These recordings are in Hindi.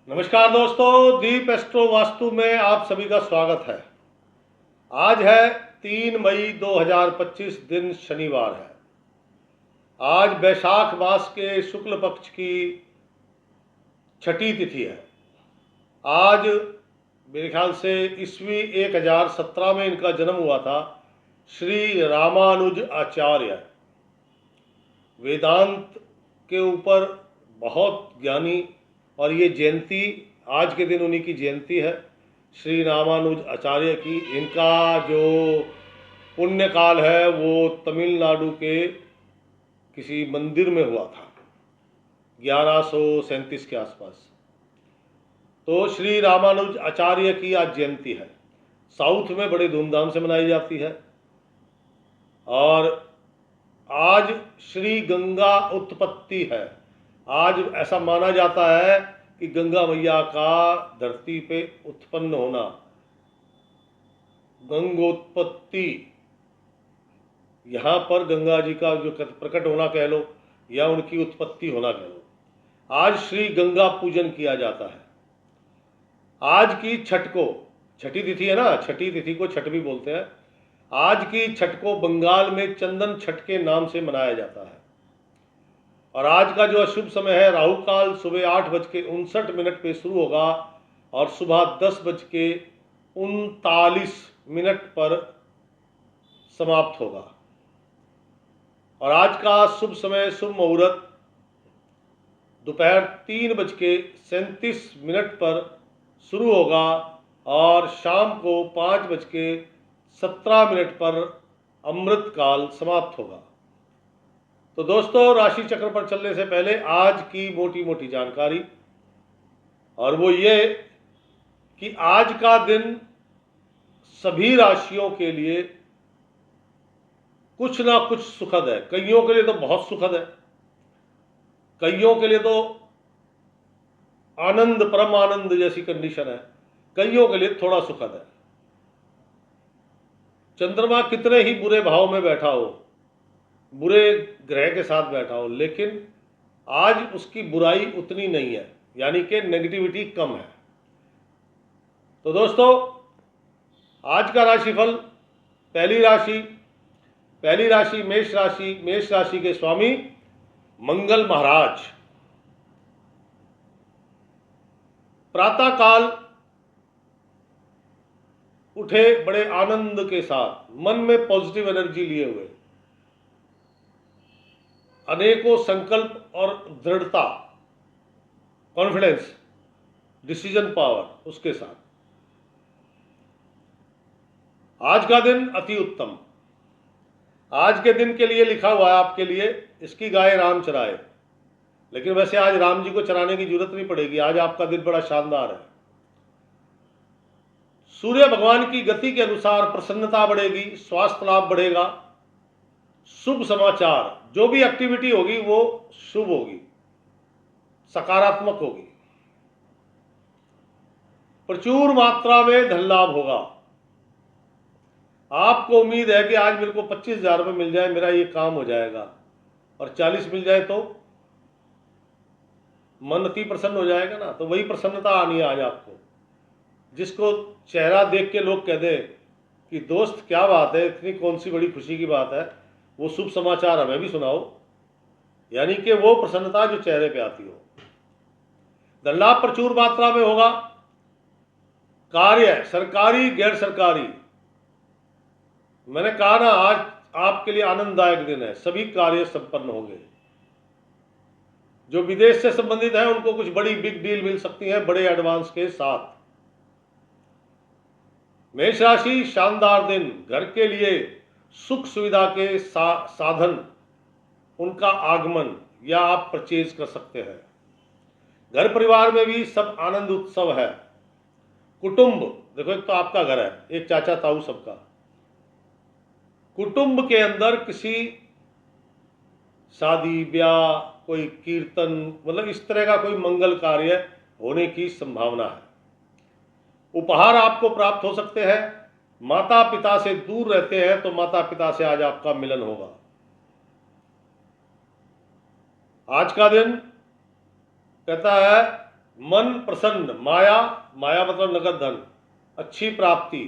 नमस्कार दोस्तों, दीप एस्ट्रो वास्तु में आप सभी का स्वागत है। आज है 3 मई 2025, दिन शनिवार है। आज वैशाख मास के शुक्ल पक्ष की छठी तिथि है। आज मेरे ख्याल से ईस्वी 1017 में इनका जन्म हुआ था। श्री रामानुज आचार्य वेदांत के ऊपर बहुत ज्ञानी, और ये जयंती आज के दिन उन्हीं की जयंती है, श्री रामानुज आचार्य की। इनका जो पुण्यकाल है वो तमिलनाडु के किसी मंदिर में हुआ था 1137 के आसपास। तो श्री रामानुज आचार्य की आज जयंती है। साउथ में बड़े धूमधाम से मनाई जाती है। और आज श्री गंगा उत्पत्ति है। आज ऐसा माना जाता है कि गंगा मैया का धरती पे उत्पन्न होना, गंगोत्पत्ति, यहाँ पर गंगा जी का जो प्रकट होना कह लो या उनकी उत्पत्ति होना कह लो, आज श्री गंगा पूजन किया जाता है। आज की छठ को, छठी तिथि है ना, छठी तिथि को छठ भी बोलते हैं। आज की छठ को बंगाल में चंदन छठ के नाम से मनाया जाता है। और आज का जो अशुभ समय है, राहु काल सुबह 8:59 पे शुरू होगा और सुबह 10:39 पर समाप्त होगा। और आज का शुभ समय, शुभ मुहूर्त दोपहर 3:37 पर शुरू होगा और शाम को 5:17 पर अमृत काल समाप्त होगा। तो दोस्तों, राशि चक्र पर चलने से पहले आज की मोटी मोटी जानकारी, और वो ये कि आज का दिन सभी राशियों के लिए कुछ ना कुछ सुखद है। कईयों के लिए तो बहुत सुखद है, कईयों के लिए तो आनंद, परम आनंद जैसी कंडीशन है, कईयों के लिए थोड़ा सुखद है। चंद्रमा कितने ही बुरे भाव में बैठा हो, बुरे ग्रह के साथ बैठा हो, लेकिन आज उसकी बुराई उतनी नहीं है, यानी कि नेगेटिविटी कम है। तो दोस्तों, आज का राशिफल, पहली राशि मेष राशि। मेष राशि के स्वामी मंगल महाराज। प्रातःकाल उठे बड़े आनंद के साथ, मन में पॉजिटिव एनर्जी लिए हुए, अनेकों संकल्प और दृढ़ता, कॉन्फिडेंस, डिसीजन पावर उसके साथ आज का दिन अति उत्तम। आज के दिन के लिए लिखा हुआ है आपके लिए, इसकी गाय राम चराए। लेकिन वैसे आज राम जी को चराने की जरूरत नहीं पड़ेगी। आज आपका दिन बड़ा शानदार है। सूर्य भगवान की गति के अनुसार प्रसन्नता बढ़ेगी, स्वास्थ्य लाभ बढ़ेगा, शुभ समाचार, जो भी एक्टिविटी होगी वो शुभ होगी, सकारात्मक होगी। प्रचुर मात्रा में धन लाभ होगा। आपको उम्मीद है कि आज मेरे को 25,000 रुपये मिल जाए, मेरा ये काम हो जाएगा, और 40 मिल जाए तो मन अति प्रसन्न हो जाएगा ना। तो वही प्रसन्नता आनी है आज आपको। जिसको चेहरा देख के लोग कह दें कि दोस्त क्या बात है, इतनी कौन सी बड़ी खुशी की बात है, वो शुभ समाचार हमें भी सुनाओ, यानी कि वो प्रसन्नता जो चेहरे पे आती हो। धन लाभ प्रचुर मात्रा में होगा। कार्य, सरकारी गैर सरकारी, मैंने कहा ना, आज आपके लिए आनंददायक दिन है। सभी कार्य संपन्न होंगे। जो विदेश से संबंधित है उनको कुछ बड़ी बिग डील मिल सकती है, बड़े एडवांस के साथ। मेष राशि, शानदार दिन। घर के लिए सुख सुविधा के साधन, उनका आगमन या आप परचेज कर सकते हैं। घर परिवार में भी सब आनंद उत्सव है। कुटुंब, देखो एक तो आपका घर है, एक चाचा ताऊ सबका। कुटुंब के अंदर किसी शादी ब्याह, कोई कीर्तन, मतलब इस तरह का कोई मंगल कार्य होने की संभावना है। उपहार आपको प्राप्त हो सकते हैं। माता पिता से दूर रहते हैं तो माता पिता से आज आपका मिलन होगा। आज का दिन कहता है मन प्रसन्न, माया, माया मतलब नगद धन, अच्छी प्राप्ति,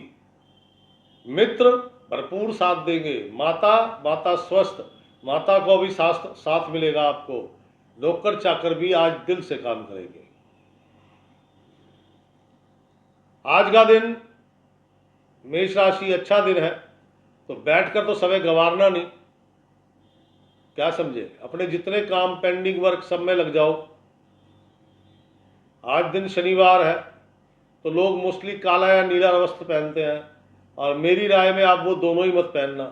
मित्र भरपूर साथ देंगे, माता, माता स्वस्थ, माता को भी साथ मिलेगा आपको, नौकर चाकर भी आज दिल से काम करेंगे। आज का दिन मेष राशि अच्छा दिन है, तो बैठकर तो समय गंवारना नहीं, क्या समझे, अपने जितने काम पेंडिंग वर्क सब में लग जाओ। आज दिन शनिवार है, तो लोग मोस्टली काला या नीला वस्त्र पहनते हैं, और मेरी राय में आप वो दोनों ही मत पहनना।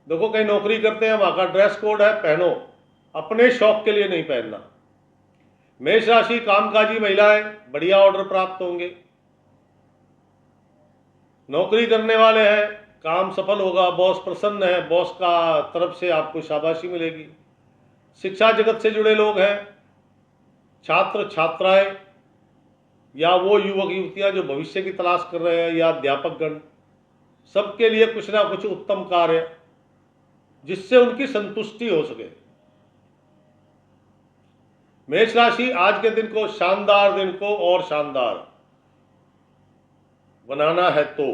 देखो कहीं नौकरी करते हैं, वहां का ड्रेस कोड है, पहनो, अपने शौक के लिए नहीं पहनना। मेष राशि कामकाजी महिलाएं, बढ़िया ऑर्डर प्राप्त होंगे। नौकरी करने वाले हैं, काम सफल होगा, बॉस प्रसन्न है, बॉस का तरफ से आपको शाबाशी मिलेगी। शिक्षा जगत से जुड़े लोग हैं, छात्र छात्राएं, या वो युवक युवतियां जो भविष्य की तलाश कर रहे हैं, या अध्यापकगण, सबके लिए कुछ ना कुछ उत्तम कार्य जिससे उनकी संतुष्टि हो सके। मेष राशि आज के दिन को, शानदार दिन को और शानदार बनाना है, तो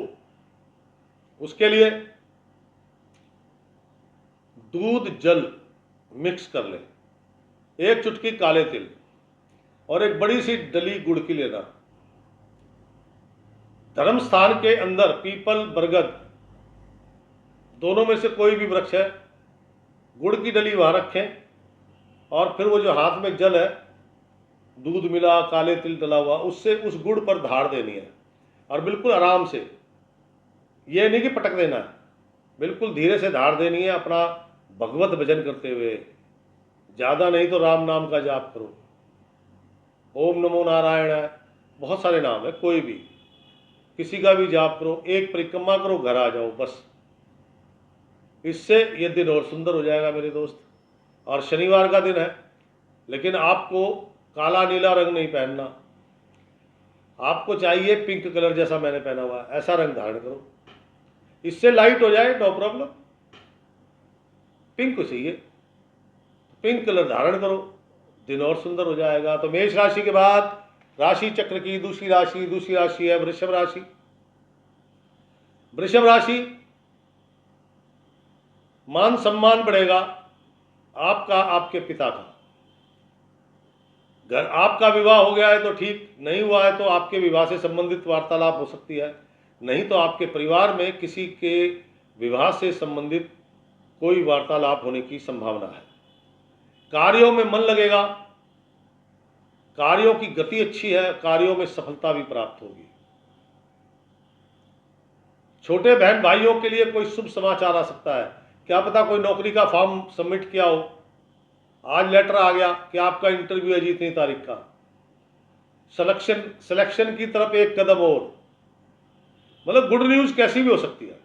उसके लिए दूध जल मिक्स कर लें, एक चुटकी काले तिल और एक बड़ी सी डली गुड़ की लेना। धर्म स्थान के अंदर पीपल, बरगद, दोनों में से कोई भी वृक्ष है, गुड़ की डली वहां रखें, और फिर वो जो हाथ में जल है, दूध मिला, काले तिल डला हुआ, उससे उस गुड़ पर धार देनी है, और बिल्कुल आराम से, ये नहीं कि पटक देना है, बिल्कुल धीरे से धार देनी है, अपना भगवत भजन करते हुए, ज़्यादा नहीं तो राम नाम का जाप करो, ओम नमो नारायण है, बहुत सारे नाम है, कोई भी किसी का भी जाप करो, एक परिक्रमा करो, घर आ जाओ, बस। इससे ये दिन और सुंदर हो जाएगा मेरे दोस्त। और शनिवार का दिन है, लेकिन आपको काला नीला रंग नहीं पहनना, आपको चाहिए पिंक कलर जैसा मैंने पहना हुआ है, ऐसा रंग धारण करो, इससे लाइट हो जाए, नो प्रॉब्लम। पिंक चाहिए, पिंक कलर धारण करो, दिन और सुंदर हो जाएगा। तो मेष राशि के बाद राशि चक्र की दूसरी राशि है वृषभ राशि। वृषभ राशि, मान सम्मान बढ़ेगा आपका, आपके पिता का। घर आपका विवाह हो गया है तो ठीक, नहीं हुआ है तो आपके विवाह से संबंधित वार्तालाप हो सकती है, नहीं तो आपके परिवार में किसी के विवाह से संबंधित कोई वार्तालाप होने की संभावना है। कार्यों में मन लगेगा, कार्यों की गति अच्छी है, कार्यों में सफलता भी प्राप्त होगी। छोटे बहन भाइयों के लिए कोई शुभ समाचार आ सकता है, क्या पता कोई नौकरी का फॉर्म सबमिट किया हो, आज लेटर आ गया कि आपका इंटरव्यू है जी इतनी तारीख का, सिलेक्शन की तरफ एक कदम और, मतलब गुड न्यूज कैसी भी हो सकती है।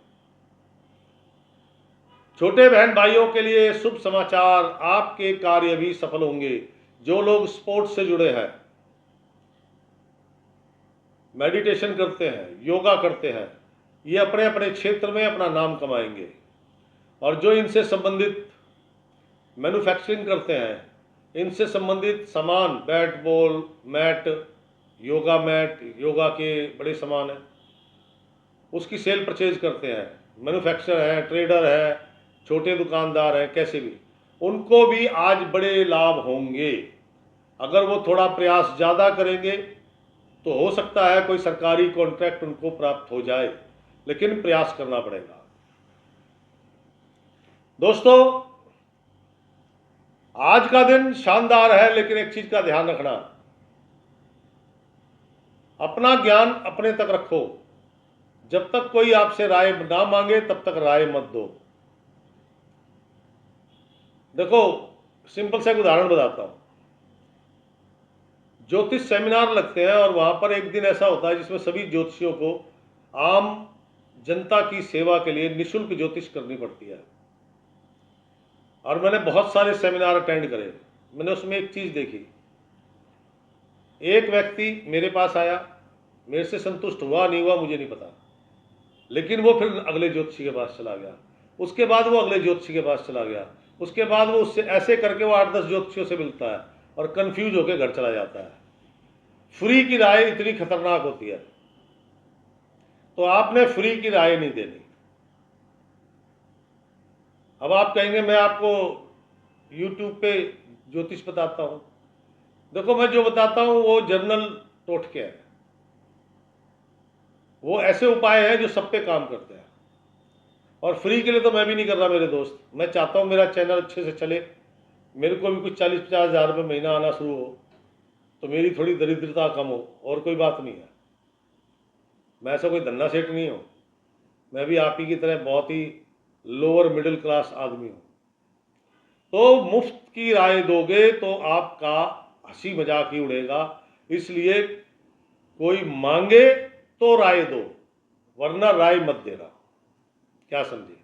छोटे बहन भाइयों के लिए शुभ समाचार, आपके कार्य भी सफल होंगे। जो लोग स्पोर्ट्स से जुड़े हैं, मेडिटेशन करते हैं, योगा करते हैं, ये अपने अपने क्षेत्र में अपना नाम कमाएंगे। और जो इनसे संबंधित मैन्युफैक्चरिंग करते हैं, इनसे संबंधित सामान, बैट बॉल मैट, योगा के बड़े सामान हैं, उसकी सेल परचेज करते हैं, मैन्युफैक्चरर हैं, ट्रेडर हैं, छोटे दुकानदार हैं, कैसे भी, उनको भी आज बड़े लाभ होंगे। अगर वो थोड़ा प्रयास ज़्यादा करेंगे तो हो सकता है कोई सरकारी कॉन्ट्रैक्ट उनको प्राप्त हो जाए, लेकिन प्रयास करना पड़ेगा। दोस्तों, आज का दिन शानदार है, लेकिन एक चीज का ध्यान रखना, अपना ज्ञान अपने तक रखो। जब तक कोई आपसे राय ना मांगे तब तक राय मत दो। देखो, सिंपल से एक उदाहरण बताता हूं। ज्योतिष सेमिनार लगते हैं, और वहां पर एक दिन ऐसा होता है जिसमें सभी ज्योतिषियों को आम जनता की सेवा के लिए निःशुल्क ज्योतिष करनी पड़ती है। और मैंने बहुत सारे सेमिनार अटेंड करे, मैंने उसमें एक चीज़ देखी, एक व्यक्ति मेरे पास आया, मेरे से संतुष्ट हुआ नहीं हुआ मुझे नहीं पता, लेकिन वो फिर अगले ज्योतिषी के पास चला गया, उसके बाद वो अगले ज्योतिषी के पास चला गया, उसके बाद वो उससे ऐसे करके वो 8-10 ज्योतिषियों से मिलता है और कंफ्यूज होकर घर चला जाता है। फ्री की राय इतनी खतरनाक होती है, तो आपने फ्री की राय नहीं देनी। अब आप कहेंगे मैं आपको YouTube पे ज्योतिष बताता हूं। देखो, मैं जो बताता हूं वो जर्नल टोटके है, वो ऐसे उपाय हैं जो सब पे काम करते हैं। और फ्री के लिए तो मैं भी नहीं कर रहा मेरे दोस्त। मैं चाहता हूं मेरा चैनल अच्छे से चले, मेरे को भी कुछ 40-50 हज़ार रुपये महीना आना शुरू हो, तो मेरी थोड़ी दरिद्रता कम हो, और कोई बात नहीं है। मैं ऐसा कोई धन्ना सेठ नहीं हूँ, मैं भी आप ही की तरह बहुत ही लोअर मिडिल क्लास आदमी हूँ। तो मुफ्त की राय दोगे तो आपका हंसी मजाक ही उड़ेगा, इसलिए कोई मांगे तो राय दो, वरना राय मत देना। क्या समझे?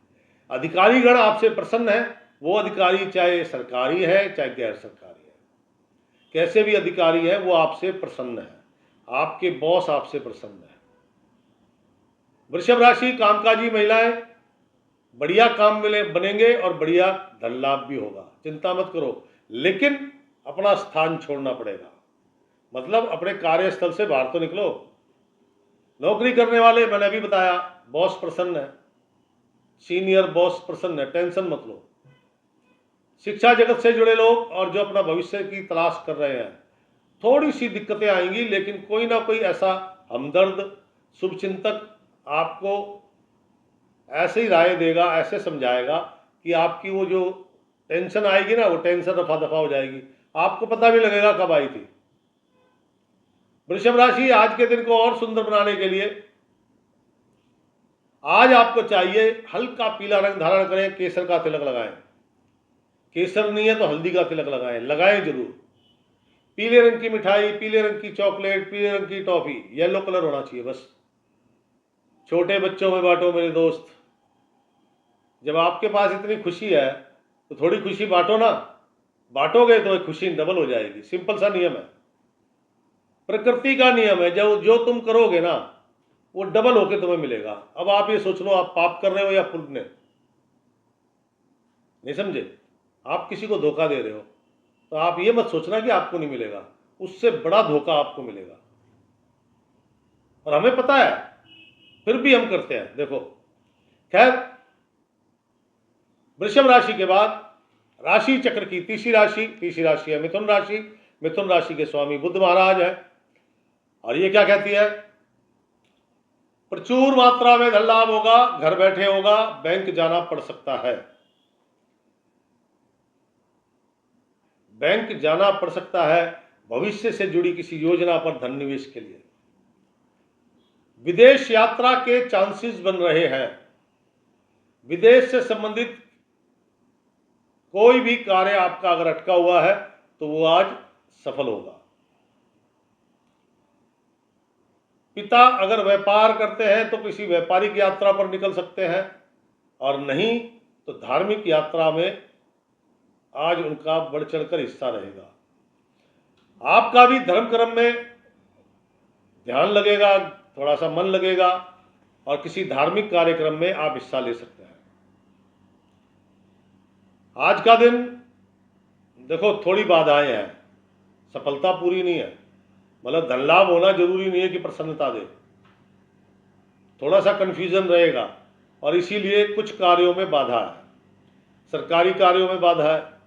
अधिकारीगण आपसे प्रसन्न है, वो अधिकारी चाहे सरकारी है चाहे गैर सरकारी है, कैसे भी अधिकारी है वो आपसे प्रसन्न है, आपके बॉस आपसे प्रसन्न है। वृषभ राशि कामकाजी महिलाएं, बढ़िया काम मिले बनेंगे और बढ़िया धन लाभ भी होगा, चिंता मत करो। लेकिन अपना स्थान छोड़ना पड़ेगा, मतलब अपने कार्यस्थल से बाहर तो निकलो। नौकरी करने वाले, मैंने अभी बताया, बॉस प्रसन्न है, सीनियर बॉस प्रसन्न है, टेंशन मत लो। शिक्षा जगत से जुड़े लोग और जो अपना भविष्य की तलाश कर रहे हैं, थोड़ी सी दिक्कतें आएंगी, लेकिन कोई ना कोई ऐसा हमदर्द शुभचिंतक आपको ऐसे ही राय देगा, ऐसे समझाएगा कि आपकी वो जो टेंशन आएगी ना, वो टेंशन रफा दफा हो जाएगी, आपको पता भी लगेगा कब आई थी। वृषभ राशि, आज के दिन को और सुंदर बनाने के लिए आज आपको चाहिए हल्का पीला रंग धारण करें, केसर का तिलक लगाएं। केसर नहीं है तो हल्दी का तिलक लगाएं, लगाएं जरूर। पीले रंग की मिठाई, पीले रंग की चॉकलेट, पीले रंग की टॉफी, येलो कलर होना चाहिए बस। छोटे बच्चों में बांटो मेरे दोस्त, जब आपके पास इतनी खुशी है तो थोड़ी खुशी बांटो ना, बांटोगे तो खुशी डबल हो जाएगी। सिंपल सा नियम है, प्रकृति का नियम है, जो तुम करोगे ना वो डबल होके तुम्हें मिलेगा। अब आप ये सोच लो, आप पाप कर रहे हो या पुण्य, नहीं समझे? आप किसी को धोखा दे रहे हो तो आप ये मत सोचना कि आपको नहीं मिलेगा, उससे बड़ा धोखा आपको मिलेगा। और हमें पता है, फिर भी हम करते हैं। देखो, खैर, वृषभ राशि के बाद राशि चक्र की तीसरी राशि है मिथुन राशि। मिथुन राशि के स्वामी बुध महाराज है, और ये क्या कहती है? प्रचुर मात्रा में धन लाभ होगा, घर बैठे होगा, बैंक जाना पड़ सकता है, बैंक जाना पड़ सकता है भविष्य से जुड़ी किसी योजना पर धन निवेश के लिए। विदेश यात्रा के चांसेस बन रहे हैं, विदेश से संबंधित कोई भी कार्य आपका अगर अटका हुआ है तो वो आज सफल होगा। पिता अगर व्यापार करते हैं तो किसी व्यापारिक यात्रा पर निकल सकते हैं, और नहीं तो धार्मिक यात्रा में आज उनका बढ़ चढ़कर हिस्सा रहेगा। आपका भी धर्म कर्म में ध्यान लगेगा, थोड़ा सा मन लगेगा, और किसी धार्मिक कार्यक्रम में आप हिस्सा ले सकते हैं। आज का दिन देखो, थोड़ी बाधाएं हैं, सफलता पूरी नहीं है, मतलब धन लाभ होना जरूरी नहीं है कि प्रसन्नता दे, थोड़ा सा कंफ्यूजन रहेगा, और इसीलिए कुछ कार्यों में बाधा है, सरकारी कार्यों में बाधा है।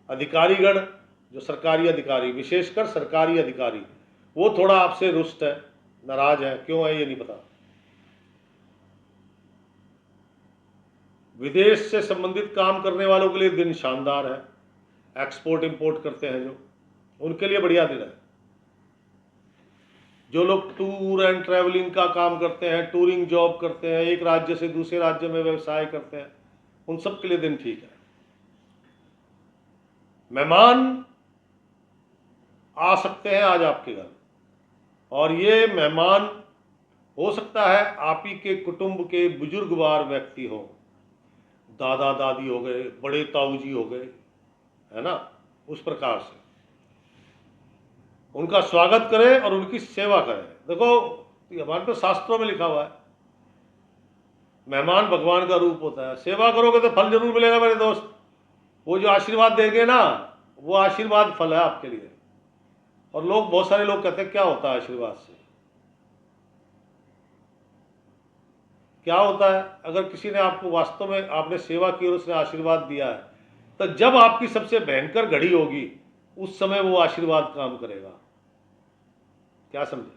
अधिकारीगण, जो सरकारी अधिकारी, विशेषकर सरकारी अधिकारी, वो थोड़ा आपसे रुष्ट है, नाराज है, क्यों है ये नहीं पता। विदेश से संबंधित काम करने वालों के लिए दिन शानदार है, एक्सपोर्ट इंपोर्ट करते हैं जो, उनके लिए बढ़िया दिन है। जो लोग टूर एंड ट्रैवलिंग का काम करते हैं, टूरिंग जॉब करते हैं, एक राज्य से दूसरे राज्य में व्यवसाय करते हैं, उन सब के लिए दिन ठीक है। मेहमान आ सकते हैं आज आपके घर, और ये मेहमान हो सकता है आप ही के कुटुंब के बुजुर्गवार व्यक्ति हो, दादा दादी हो गए, बड़े ताऊ जी हो गए, है ना, उस प्रकार से उनका स्वागत करें और उनकी सेवा करें। देखो, हमारे तो शास्त्रों में लिखा हुआ है, मेहमान भगवान का रूप होता है, सेवा करोगे तो फल जरूर मिलेगा मेरे दोस्त। वो जो आशीर्वाद देंगे ना, वो आशीर्वाद फल है आपके लिए। और लोग, बहुत सारे लोग कहते हैं क्या होता है आशीर्वाद से, क्या होता है। अगर किसी ने आपको वास्तव में आपने सेवा की और उसने आशीर्वाद दिया है, तो जब आपकी सबसे भयंकर घड़ी होगी उस समय वो आशीर्वाद काम करेगा। क्या समझे,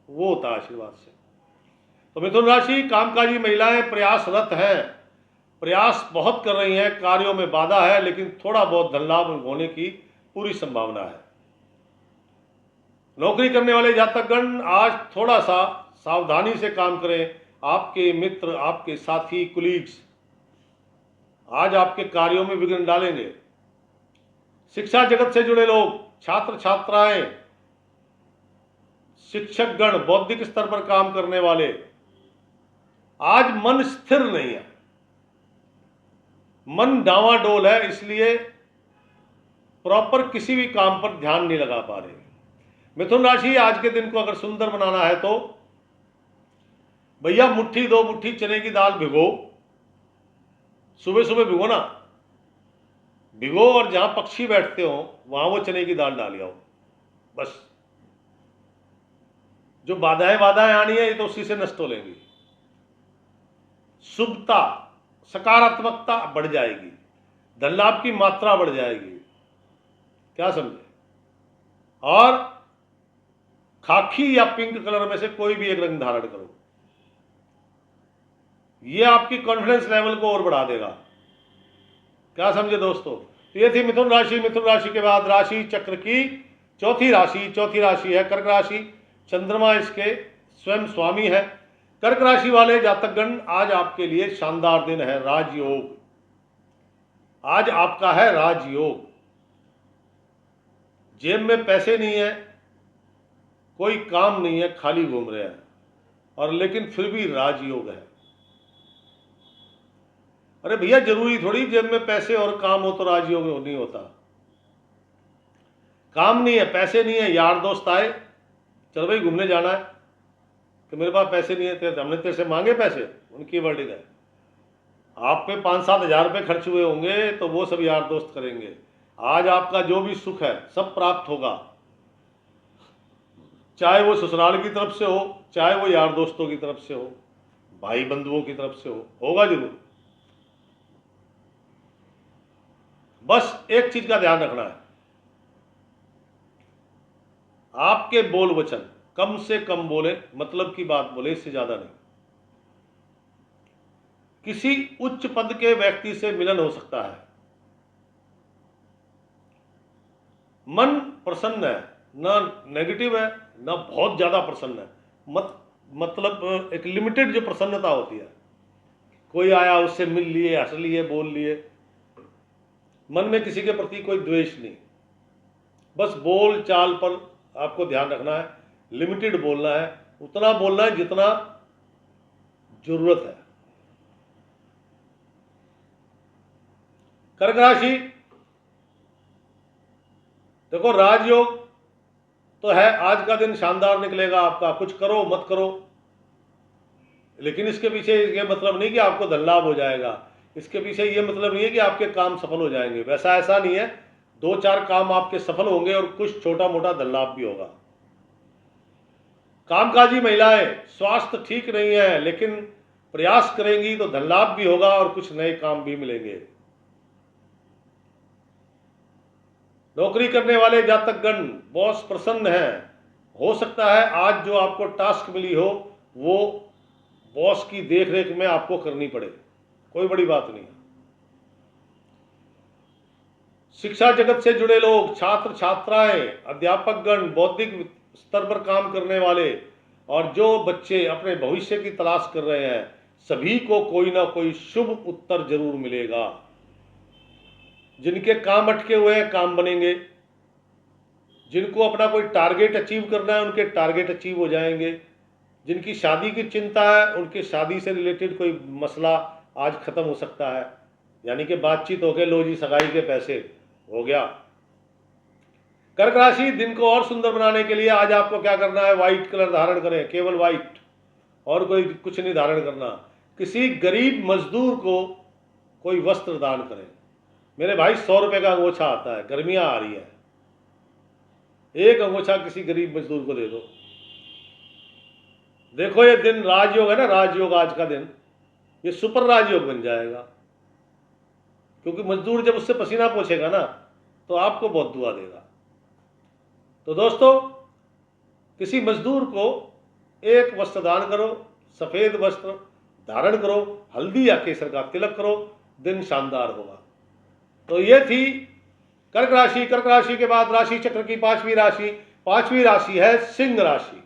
वो होता है आशीर्वाद से। तो मिथुन राशि, कामकाजी महिलाएं प्रयासरत हैं, प्रयास बहुत कर रही हैं, कार्यों में बाधा है लेकिन थोड़ा बहुत धन लाभ होने की पूरी संभावना है। नौकरी करने वाले जातकगण आज थोड़ा सा सावधानी से काम करें। आपके मित्र, आपके साथी, कुलीग्स आज आपके कार्यों में विघ्न डालेंगे। शिक्षा जगत से जुड़े लोग, छात्र छात्राएं, शिक्षक गण, बौद्धिक स्तर पर काम करने वाले, आज मन स्थिर नहीं है, मन डावाडोल है, इसलिए प्रॉपर किसी भी काम पर ध्यान नहीं लगा पा रहे। मिथुन राशि, आज के दिन को अगर सुंदर बनाना है तो भैया मुट्ठी 2 मुट्ठी चने की दाल भिगो, सुबह सुबह भिगो ना, भिगो और जहां पक्षी बैठते हो वहां वो चने की दाल डाल आओ। बस जो बाधाएं आनी है ये तो उसी से नष्ट हो लेंगी। शुभता, सकारात्मकता बढ़ जाएगी, धन लाभ की मात्रा बढ़ जाएगी। क्या समझे। और खाकी या पिंक कलर में से कोई भी एक रंग धारण करो, ये आपकी कॉन्फिडेंस लेवल को और बढ़ा देगा। क्या समझे दोस्तों। तो ये थी मिथुन राशि। मिथुन राशि के बाद राशि चक्र की चौथी राशि है कर्क राशि। चंद्रमा इसके स्वयं स्वामी है। कर्क राशि वाले जातकगण, आज आपके लिए शानदार दिन है, राजयोग। आज आपका है राजयोग। जेब में पैसे नहीं है, कोई काम नहीं है, खाली घूम रहे हैं, और लेकिन फिर भी राजयोग है। अरे भैया, जरूरी थोड़ी जेब में पैसे और काम हो तो राजयोग नहीं होता। काम नहीं है, पैसे नहीं है, यार दोस्त आए, चल भाई घूमने जाना है, कि मेरे पास पैसे नहीं है, हमने तेरे से मांगे पैसे, उनकी वर्डिंग है। आप पे 5-7 हज़ार रुपये खर्च हुए होंगे तो वो सब यार दोस्त करेंगे। आज आपका जो भी सुख है सब प्राप्त होगा, चाहे वो ससुराल की तरफ से हो, चाहे वो यार दोस्तों की तरफ से हो, भाई बंधुओं की तरफ से हो, होगा जरूर। बस एक चीज का ध्यान रखना है, आपके बोल वचन कम से कम बोले, मतलब की बात बोले, इससे ज्यादा नहीं। किसी उच्च पद के व्यक्ति से मिलन हो सकता है, मन प्रसन्न है, ना नेगेटिव है ना बहुत ज्यादा प्रसन्न है, मतलब एक लिमिटेड जो प्रसन्नता होती है। कोई आया, उससे मिल लिए, हंस लिए, बोल लिए, मन में किसी के प्रति कोई द्वेष नहीं। बस बोल चाल पर आपको ध्यान रखना है, लिमिटेड बोलना है, उतना बोलना है जितना जरूरत है। कर्क राशि, देखो राजयोग तो है, आज का दिन शानदार निकलेगा आपका। कुछ करो मत करो, लेकिन इसके पीछे ये मतलब नहीं कि आपको धन लाभ हो जाएगा, इसके पीछे ये मतलब नहीं है कि आपके काम सफल हो जाएंगे, वैसा ऐसा नहीं है। 2-4 काम आपके सफल होंगे और कुछ छोटा मोटा धन लाभ भी होगा। कामकाजी महिलाएं, स्वास्थ्य ठीक नहीं है लेकिन प्रयास करेंगी तो धन लाभ भी होगा और कुछ नए काम भी मिलेंगे। नौकरी करने वाले जातकगण, बॉस प्रसन्न है। हो सकता है आज जो आपको टास्क मिली हो वो बॉस की देखरेख में आपको करनी पड़े, कोई बड़ी बात नहीं है। शिक्षा जगत से जुड़े लोग, छात्र छात्राएं, अध्यापकगण, बौद्धिक स्तर पर काम करने वाले और जो बच्चे अपने भविष्य की तलाश कर रहे हैं, सभी को कोई ना कोई शुभ उत्तर जरूर मिलेगा। जिनके काम अटके हुए हैं, काम बनेंगे। जिनको अपना कोई टारगेट अचीव करना है, उनके टारगेट अचीव हो जाएंगे। जिनकी शादी की चिंता है, उनके शादी से रिलेटेड कोई मसला आज खत्म हो सकता है, यानी कि बातचीत हो गई, लो जी सगाई के पैसे हो गया। कर्क राशि, दिन को और सुंदर बनाने के लिए आज आपको क्या करना है, व्हाइट कलर धारण करें, केवल व्हाइट, और कोई कुछ नहीं धारण करना। किसी गरीब मजदूर को कोई वस्त्र दान करें। मेरे भाई 100 रुपये का अंगोछा आता है, गर्मियां आ रही है, एक अंगोछा किसी गरीब मजदूर को दे दो। देखो ये दिन राजयोग है ना, राजयोग, आज का दिन ये सुपर राजयोग बन जाएगा, क्योंकि मजदूर जब उससे पसीना पोंछेगा ना तो आपको बहुत दुआ देगा। तो दोस्तों, किसी मजदूर को एक वस्त्र दान करो, सफेद वस्त्र धारण करो, हल्दी या केसर का तिलक करो, दिन शानदार होगा। तो ये थी कर्क राशि। कर्क राशि के बाद राशि चक्र की पांचवी राशि है सिंह राशि।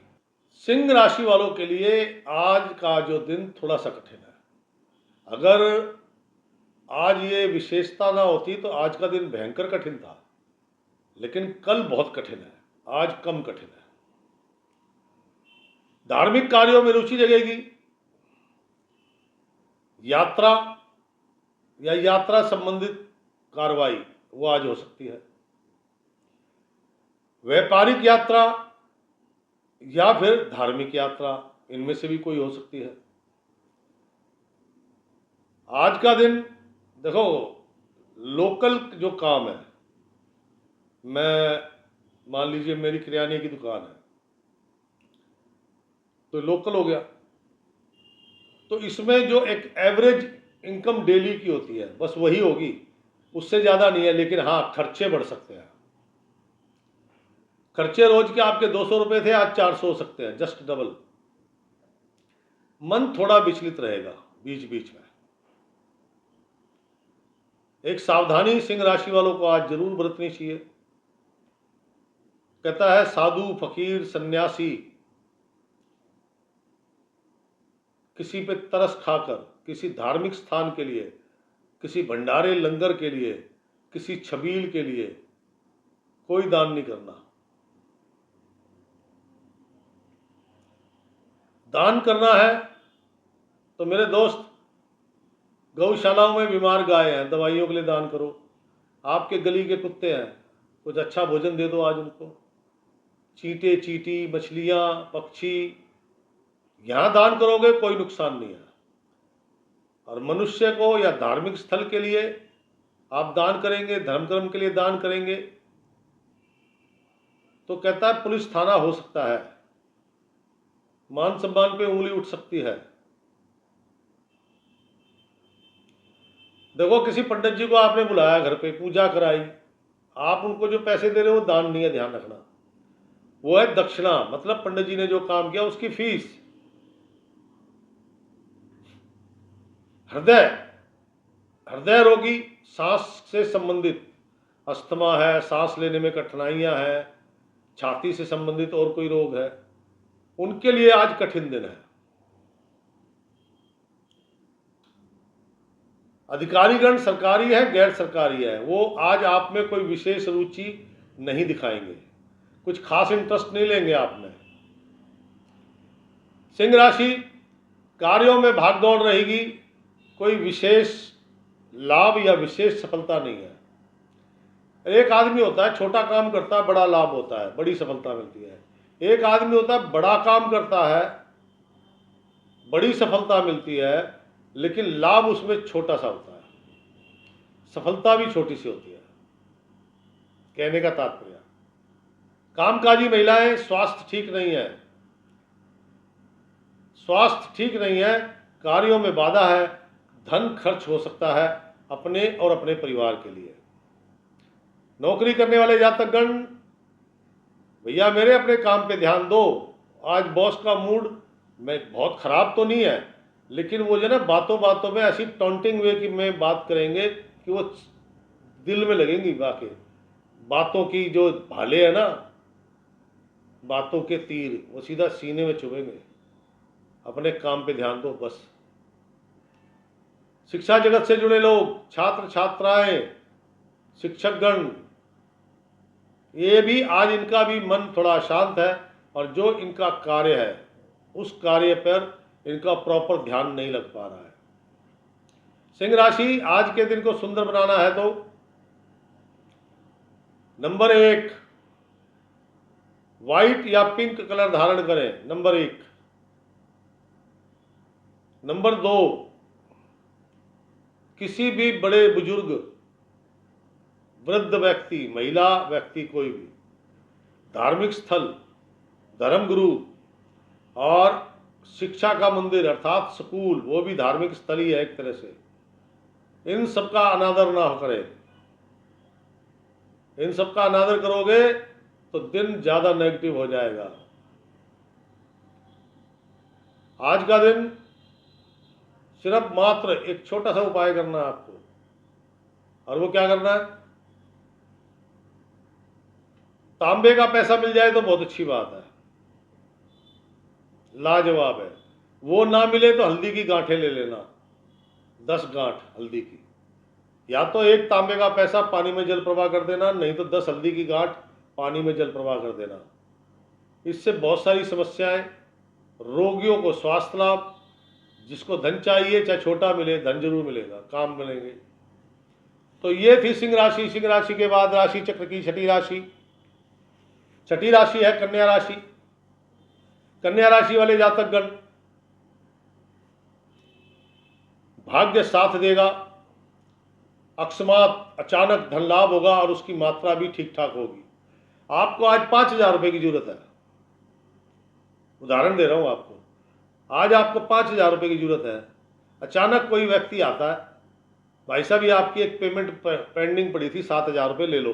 सिंह राशि वालों के लिए आज का जो दिन थोड़ा सा कठिन है। अगर आज ये विशेषता ना होती तो आज का दिन भयंकर कठिन था, लेकिन कल बहुत कठिन है, आज कम कठिन है। धार्मिक कार्यों में रुचि जगेगी, यात्रा या यात्रा संबंधित कार्रवाई वो आज हो सकती है। व्यापारिक यात्रा या फिर धार्मिक यात्रा, इनमें से भी कोई हो सकती है। आज का दिन देखो, लोकल जो काम है, मैं मान लीजिए मेरी किराने की दुकान है तो लोकल हो गया, तो इसमें जो एक एवरेज इनकम डेली की होती है बस वही होगी, उससे ज़्यादा नहीं है। लेकिन हाँ, खर्चे बढ़ सकते हैं। खर्चे रोज के आपके 200 रुपये थे, आज 400 हो सकते हैं, जस्ट डबल। मन थोड़ा विचलित रहेगा बीच बीच में। एक सावधानी सिंह राशि वालों को आज जरूर बरतनी चाहिए। कहता है साधु, फकीर, सन्यासी किसी पे तरस खाकर किसी धार्मिक स्थान के लिए, किसी भंडारे लंगर के लिए, किसी छबील के लिए कोई दान नहीं करना। दान करना है तो मेरे दोस्त, गौशालाओं में बीमार गाय हैं, दवाइयों के लिए दान करो। आपके गली के कुत्ते हैं, कुछ अच्छा भोजन दे दो आज उनको। चींटे, चींटी, मछलियाँ, पक्षी, यहाँ दान करोगे कोई नुकसान नहीं है। और मनुष्य को या धार्मिक स्थल के लिए आप दान करेंगे, धर्म कर्म के लिए दान करेंगे, तो कहता है पुलिस थाना हो सकता है, मान सम्मान पे उंगली उठ सकती है। देखो, किसी पंडित जी को आपने बुलाया घर पे, पूजा कराई, आप उनको जो पैसे दे रहे हो वो दान नहीं है, ध्यान रखना, वो है दक्षिणा। मतलब पंडित जी ने जो काम किया उसकी फीस। हृदय रोगी, सांस से संबंधित, अस्थमा है, सांस लेने में कठिनाइयां हैं, छाती से संबंधित और कोई रोग है, उनके लिए आज कठिन दिन है। अधिकारीगण सरकारी है, गैर सरकारी है, वो आज आप में कोई विशेष रुचि नहीं दिखाएंगे, कुछ खास इंटरेस्ट नहीं लेंगे आप में। सिंह राशि, कार्यों में भागदौड़ रहेगी, कोई विशेष लाभ या विशेष सफलता नहीं है। एक आदमी होता है छोटा काम करता है, बड़ा लाभ होता है, बड़ी सफलता मिलती है। एक आदमी होता है बड़ा काम करता है, बड़ी सफलता मिलती है, लेकिन लाभ उसमें छोटा सा होता है, सफलता भी छोटी सी होती है। कहने का तात्पर्य, कामकाजी महिलाएं, स्वास्थ्य ठीक नहीं है, स्वास्थ्य ठीक नहीं है, कार्यों में बाधा है, धन खर्च हो सकता है अपने और अपने परिवार के लिए। नौकरी करने वाले जातकगण, भैया मेरे अपने काम पे ध्यान दो। आज बॉस का मूड में बहुत खराब तो नहीं है, लेकिन वो जो ना बातों बातों में ऐसी टॉन्टिंग वे की में बात करेंगे कि वो दिल में लगेंगी। बाकी बातों की जो भाले है ना, बातों के तीर, वो सीधा सीने में चुभेंगे। अपने काम पे ध्यान दो बस। शिक्षा जगत से जुड़े लोग, छात्र छात्राएं, शिक्षकगण, ये भी आज इनका भी मन थोड़ा अशांत है, और जो इनका कार्य है उस कार्य पर इनका प्रॉपर ध्यान नहीं लग पा रहा है। सिंह राशि, आज के दिन को सुंदर बनाना है तो नंबर 1, व्हाइट या पिंक कलर धारण करें, नंबर 1। नंबर 2, किसी भी बड़े बुजुर्ग, वृद्ध व्यक्ति, महिला व्यक्ति, कोई भी धार्मिक स्थल, धर्मगुरु और शिक्षा का मंदिर अर्थात स्कूल, वो भी धार्मिक स्थल ही है एक तरह से, इन सब का अनादर ना करें। इन सब का अनादर करोगे तो दिन ज़्यादा नेगेटिव हो जाएगा। आज का दिन सिर्फ मात्र एक छोटा सा उपाय करना है आपको, और वो क्या करना है? तांबे का पैसा मिल जाए तो बहुत अच्छी बात है, लाजवाब है। वो ना मिले तो हल्दी की गांठें ले लेना, 10 गांठ हल्दी की, या तो एक तांबे का पैसा पानी में जल प्रवाह कर देना, नहीं तो 10 हल्दी की गांठ पानी में जल प्रवाह कर देना। इससे बहुत सारी समस्याएं, रोगियों को स्वास्थ्य लाभ, जिसको धन चाहिए चाहे छोटा मिले, धन जरूर मिलेगा, काम मिलेंगे। तो ये थी सिंह राशि। सिंह राशि के बाद राशि चक्र की छठी राशि। छठी राशि है कन्या राशि। कन्या राशि वाले जातकगण, भाग्य साथ देगा, अकस्मात अचानक धन लाभ होगा और उसकी मात्रा भी ठीक ठाक होगी। आपको आज 5,000 रुपये की जरूरत है, उदाहरण दे रहा हूं आपको। आज आपको 5,000 रुपये की जरूरत है, अचानक कोई व्यक्ति आता है, भाई साहब ये आपकी एक पेमेंट पेंडिंग पड़ी थी, 7,000 रुपये ले लो।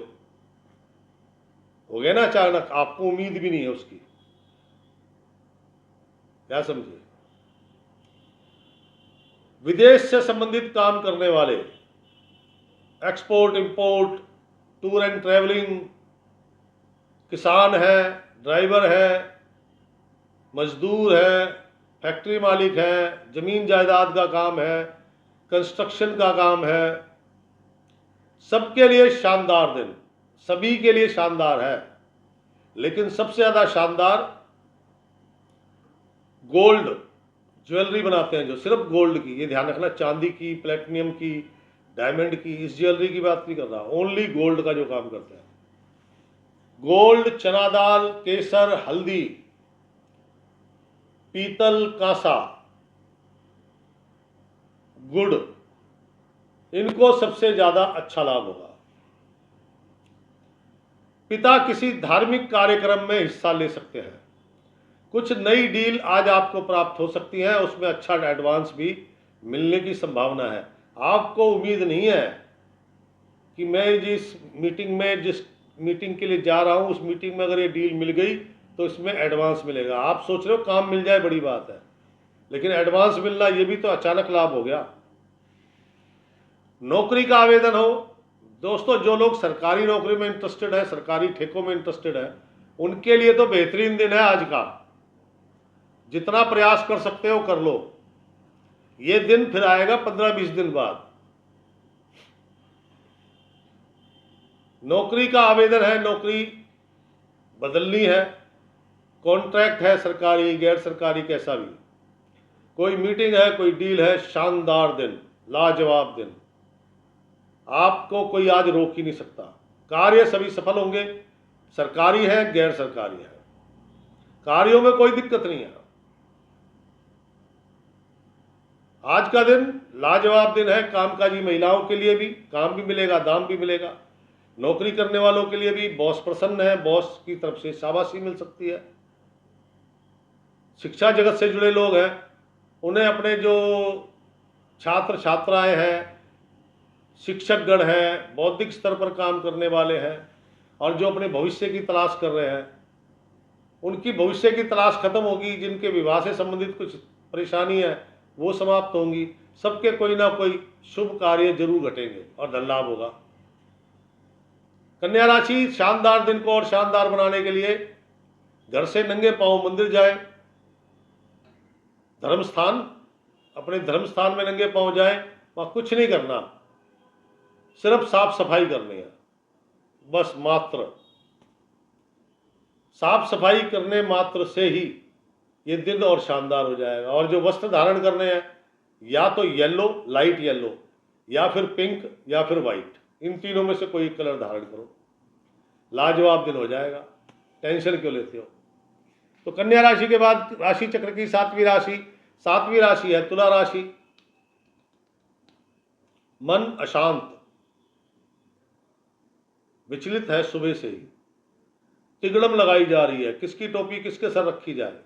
हो गया ना अचानक, आपको उम्मीद भी नहीं है उसकी, क्या समझे? विदेश से संबंधित काम करने वाले, export import, tour and travelling, किसान है, ड्राइवर है, मजदूर है, फैक्ट्री मालिक है, जमीन जायदाद का काम है, कंस्ट्रक्शन का काम है, सबके लिए शानदार दिन, सभी के लिए शानदार है। लेकिन सबसे ज़्यादा शानदार गोल्ड ज्वेलरी बनाते हैं, जो सिर्फ गोल्ड की, ये ध्यान रखना, चांदी की, प्लेटिनियम की, डायमंड की, इस ज्वेलरी की बात नहीं कर रहा, ओनली गोल्ड का जो काम करते हैं। गोल्ड, चना दाल, केसर, हल्दी, पीतल, कांसा, गुड़, इनको सबसे ज्यादा अच्छा लाभ होगा। पिता किसी धार्मिक कार्यक्रम में हिस्सा ले सकते हैं। कुछ नई डील आज आपको प्राप्त हो सकती है, उसमें अच्छा एडवांस भी मिलने की संभावना है। आपको उम्मीद नहीं है कि मैं जिस मीटिंग के लिए जा रहा हूं, उस मीटिंग में अगर ये डील मिल गई तो इसमें एडवांस मिलेगा। आप सोच रहे हो काम मिल जाए बड़ी बात है, लेकिन एडवांस मिलना ये भी तो अचानक लाभ हो गया। नौकरी का आवेदन हो, दोस्तों जो लोग सरकारी नौकरी में इंटरेस्टेड है, सरकारी ठेकों में इंटरेस्टेड है, उनके लिए तो बेहतरीन दिन है आज का। जितना प्रयास कर सकते हो कर लो, ये दिन फिर आएगा 15-20 दिन बाद। नौकरी का आवेदन है, नौकरी बदलनी है, कॉन्ट्रैक्ट है, सरकारी गैर सरकारी कैसा भी, कोई मीटिंग है, कोई डील है, शानदार दिन, लाजवाब दिन, आपको कोई आज रोक ही नहीं सकता। कार्य सभी सफल होंगे, सरकारी है गैर सरकारी है, कार्यों में कोई दिक्कत नहीं है। आज का दिन लाजवाब दिन है, कामकाजी महिलाओं के लिए भी काम भी मिलेगा, दाम भी मिलेगा, नौकरी करने वालों के लिए भी बॉस प्रसन्न है, बॉस की तरफ से शाबाशी मिल सकती है। शिक्षा जगत से जुड़े लोग हैं, उन्हें अपने जो छात्र छात्राएं हैं, शिक्षकगण हैं, बौद्धिक स्तर पर काम करने वाले हैं, और जो अपने भविष्य की तलाश कर रहे हैं, उनकी भविष्य की तलाश खत्म होगी। जिनके विवाह से संबंधित कुछ परेशानी है वो समाप्त होंगी। सबके कोई ना कोई शुभ कार्य जरूर घटेंगे और धन लाभ होगा। कन्या राशि, शानदार दिन को और शानदार बनाने के लिए घर से नंगे पांव मंदिर जाए, धर्मस्थान, अपने धर्मस्थान में नंगे पांव जाए, वहां कुछ नहीं करना, सिर्फ साफ सफाई करनी है, बस मात्र साफ सफाई करने मात्र से ही ये दिन और शानदार हो जाएगा। और जो वस्त्र धारण करने हैं, या तो येलो, लाइट येलो, या फिर पिंक, या फिर वाइट, इन तीनों में से कोई एक कलर धारण करो, लाजवाब दिन हो जाएगा। टेंशन क्यों लेते हो? तो कन्या राशि के बाद राशि चक्र की सातवीं राशि है तुला राशि। मन अशांत, विचलित है सुबह से ही, तिगड़म लगाई जा रही है, किसकी टोपी किसके सर रखी जाए।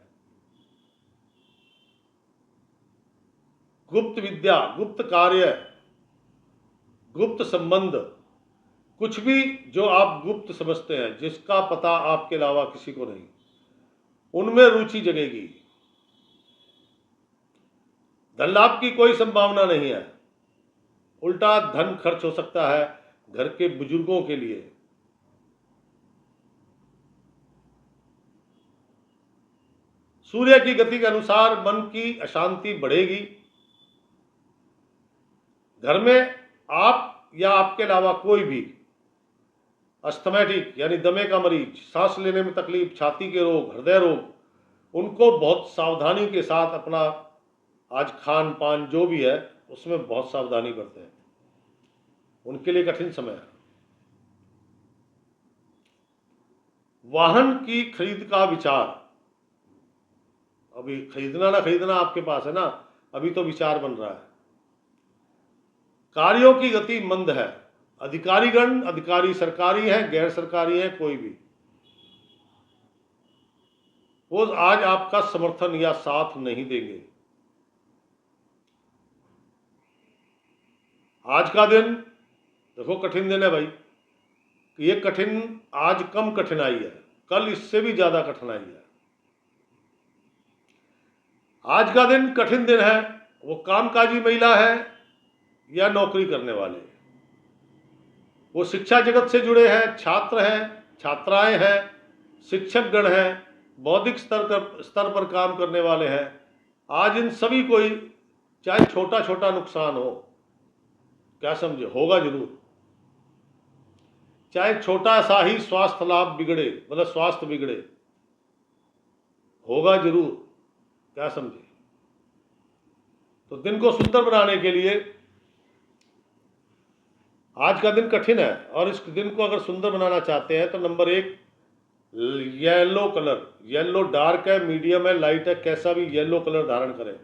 गुप्त विद्या, गुप्त कार्य, गुप्त संबंध, कुछ भी जो आप गुप्त समझते हैं, जिसका पता आपके अलावा किसी को नहीं, उनमें रुचि जगेगी। धन लाभ की कोई संभावना नहीं है, उल्टा धन खर्च हो सकता है घर के बुजुर्गों के लिए। सूर्य की गति के अनुसार मन की अशांति बढ़ेगी। घर में आप या आपके अलावा कोई भी अस्थमैटिक यानी दमे का मरीज, सांस लेने में तकलीफ, छाती के रोग, हृदय रोग, उनको बहुत सावधानी के साथ अपना आज खान पान जो भी है उसमें बहुत सावधानी बरतें हैं, उनके लिए कठिन समय है। वाहन की खरीद का विचार, अभी खरीदना ना खरीदना आपके पास है ना, अभी तो विचार बन रहा है। कार्यों की गति मंद है। अधिकारीगण, अधिकारी सरकारी है गैर सरकारी है कोई भी, वो आज आपका समर्थन या साथ नहीं देंगे। आज का दिन देखो कठिन दिन है भाई, ये कठिन आज कम कठिनाई है, कल इससे भी ज्यादा कठिनाई है। आज का दिन कठिन दिन है, वो कामकाजी महिला है या नौकरी करने वाले, वो शिक्षा जगत से जुड़े हैं, छात्र हैं, छात्राएं हैं, शिक्षक गण हैं, बौद्धिक स्तर पर काम करने वाले हैं। आज इन सभी को ही चाहे छोटा छोटा नुकसान हो, क्या समझे, होगा जरूर। चाहे छोटा सा ही स्वास्थ्य लाभ बिगड़े, मतलब स्वास्थ्य बिगड़े, होगा जरूर, क्या समझे। तो दिन को सुंदर बनाने के लिए आज का दिन कठिन है, और इस दिन को अगर सुंदर बनाना चाहते हैं तो number 1 yellow colour, yellow dark है, मीडियम है, लाइट है, कैसा भी येलो कलर धारण करें।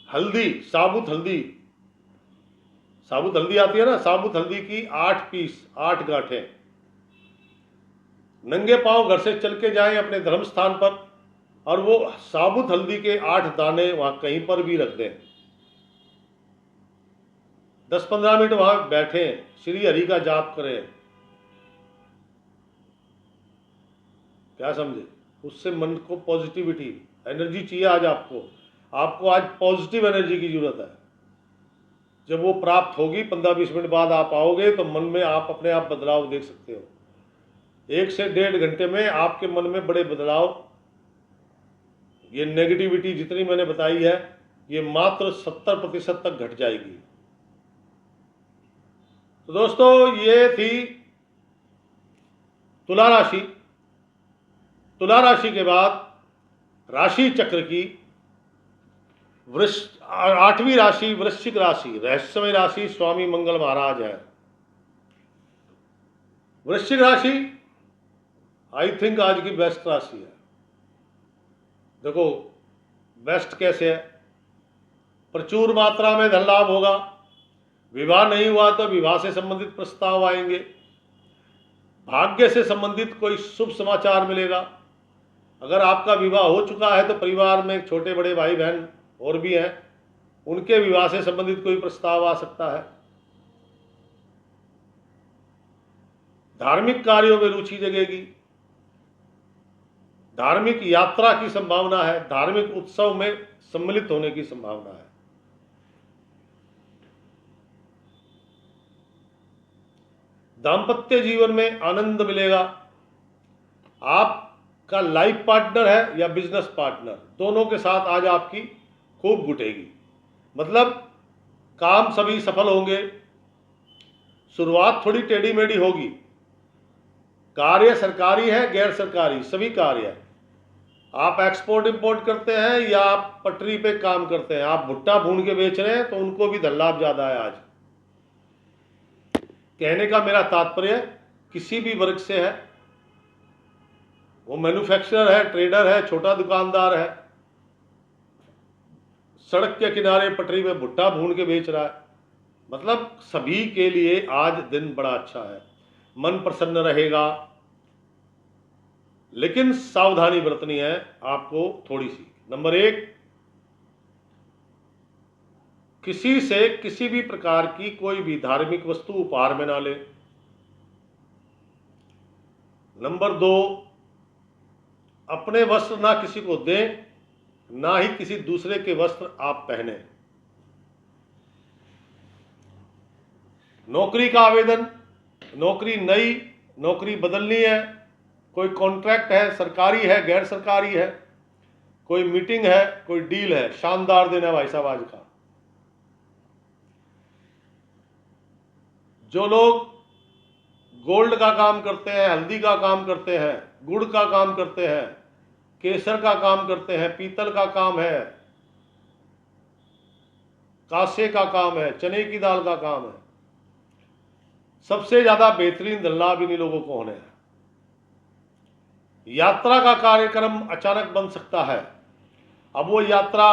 हल्दी, साबुत हल्दी, साबुत हल्दी आती है ना, साबुत हल्दी की 8 पीस, 8 गांठें, नंगे पांव घर से चल के जाएं अपने धर्म स्थान पर, और वो साबुत हल्दी के 8 दाने वहां कहीं पर भी रख दें। 10-15 मिनट वहां बैठें, श्री हरि का जाप करें, क्या समझे। उससे मन को पॉजिटिविटी, एनर्जी चाहिए आज आपको आज पॉजिटिव एनर्जी की जरूरत है। जब वो प्राप्त होगी 15-20 मिनट बाद आप आओगे तो मन में आप अपने आप बदलाव देख सकते हो। 1 से 1.5 घंटे में आपके मन में बड़े बदलाव, ये नेगेटिविटी जितनी मैंने बताई है ये मात्र 70% तक घट जाएगी। तो दोस्तों ये थी तुला राशि। तुला राशि के बाद राशि चक्र की 8वीं राशि वृश्चिक राशि, रहस्यमय राशि स्वामी मंगल महाराज है। वृश्चिक राशि आई थिंक आज की बेस्ट राशि है। देखो बेस्ट कैसे है, प्रचुर मात्रा में धन लाभ होगा, विवाह नहीं हुआ तो विवाह से संबंधित प्रस्ताव आएंगे, भाग्य से संबंधित कोई शुभ समाचार मिलेगा। अगर आपका विवाह हो चुका है तो परिवार में छोटे बड़े भाई बहन और भी हैं, उनके विवाह से संबंधित कोई प्रस्ताव आ सकता है। धार्मिक कार्यों में रुचि जगेगी, धार्मिक यात्रा की संभावना है, धार्मिक उत्सव में सम्मिलित होने की संभावना है। दांपत्य जीवन में आनंद मिलेगा। आपका लाइफ पार्टनर है या बिजनेस पार्टनर, दोनों के साथ आज आपकी खूब घुटेगी, मतलब काम सभी सफल होंगे। शुरुआत थोड़ी टेढ़ी मेढ़ी होगी, कार्य सरकारी है गैर सरकारी सभी कार्य है। आप एक्सपोर्ट इंपोर्ट करते हैं या आप पटरी पे काम करते हैं, आप भुट्टा भून के बेच रहे हैं तो उनको भी धन लाभ ज्यादा है आज। कहने का मेरा तात्पर्य किसी भी वर्ग से है, वो मैन्युफैक्चरर है, ट्रेडर है, छोटा दुकानदार है, सड़क के किनारे पटरी में भुट्टा भून के बेच रहा है, मतलब सभी के लिए आज दिन बड़ा अच्छा है, मन प्रसन्न रहेगा, लेकिन सावधानी बरतनी है आपको थोड़ी सी। नंबर 1, किसी से किसी भी प्रकार की कोई भी धार्मिक वस्तु उपहार में ना ले। नंबर 2, अपने वस्त्र ना किसी को दें, ना ही किसी दूसरे के वस्त्र आप पहने। नौकरी का आवेदन, नौकरी नई, नौकरी बदलनी है, कोई कॉन्ट्रैक्ट है, सरकारी है, गैर सरकारी है, कोई मीटिंग है, कोई डील है, शानदार दिन है भाई साहब आज का। जो लोग गोल्ड का काम करते हैं, हल्दी का काम करते हैं, गुड़ का काम करते हैं, केसर का काम करते हैं, पीतल का काम है, कांसे का काम है, चने की दाल का काम है, सबसे ज्यादा बेहतरीन धन लाभ इन्हीं लोगों को होने हैं। यात्रा का कार्यक्रम अचानक बन सकता है। अब वो यात्रा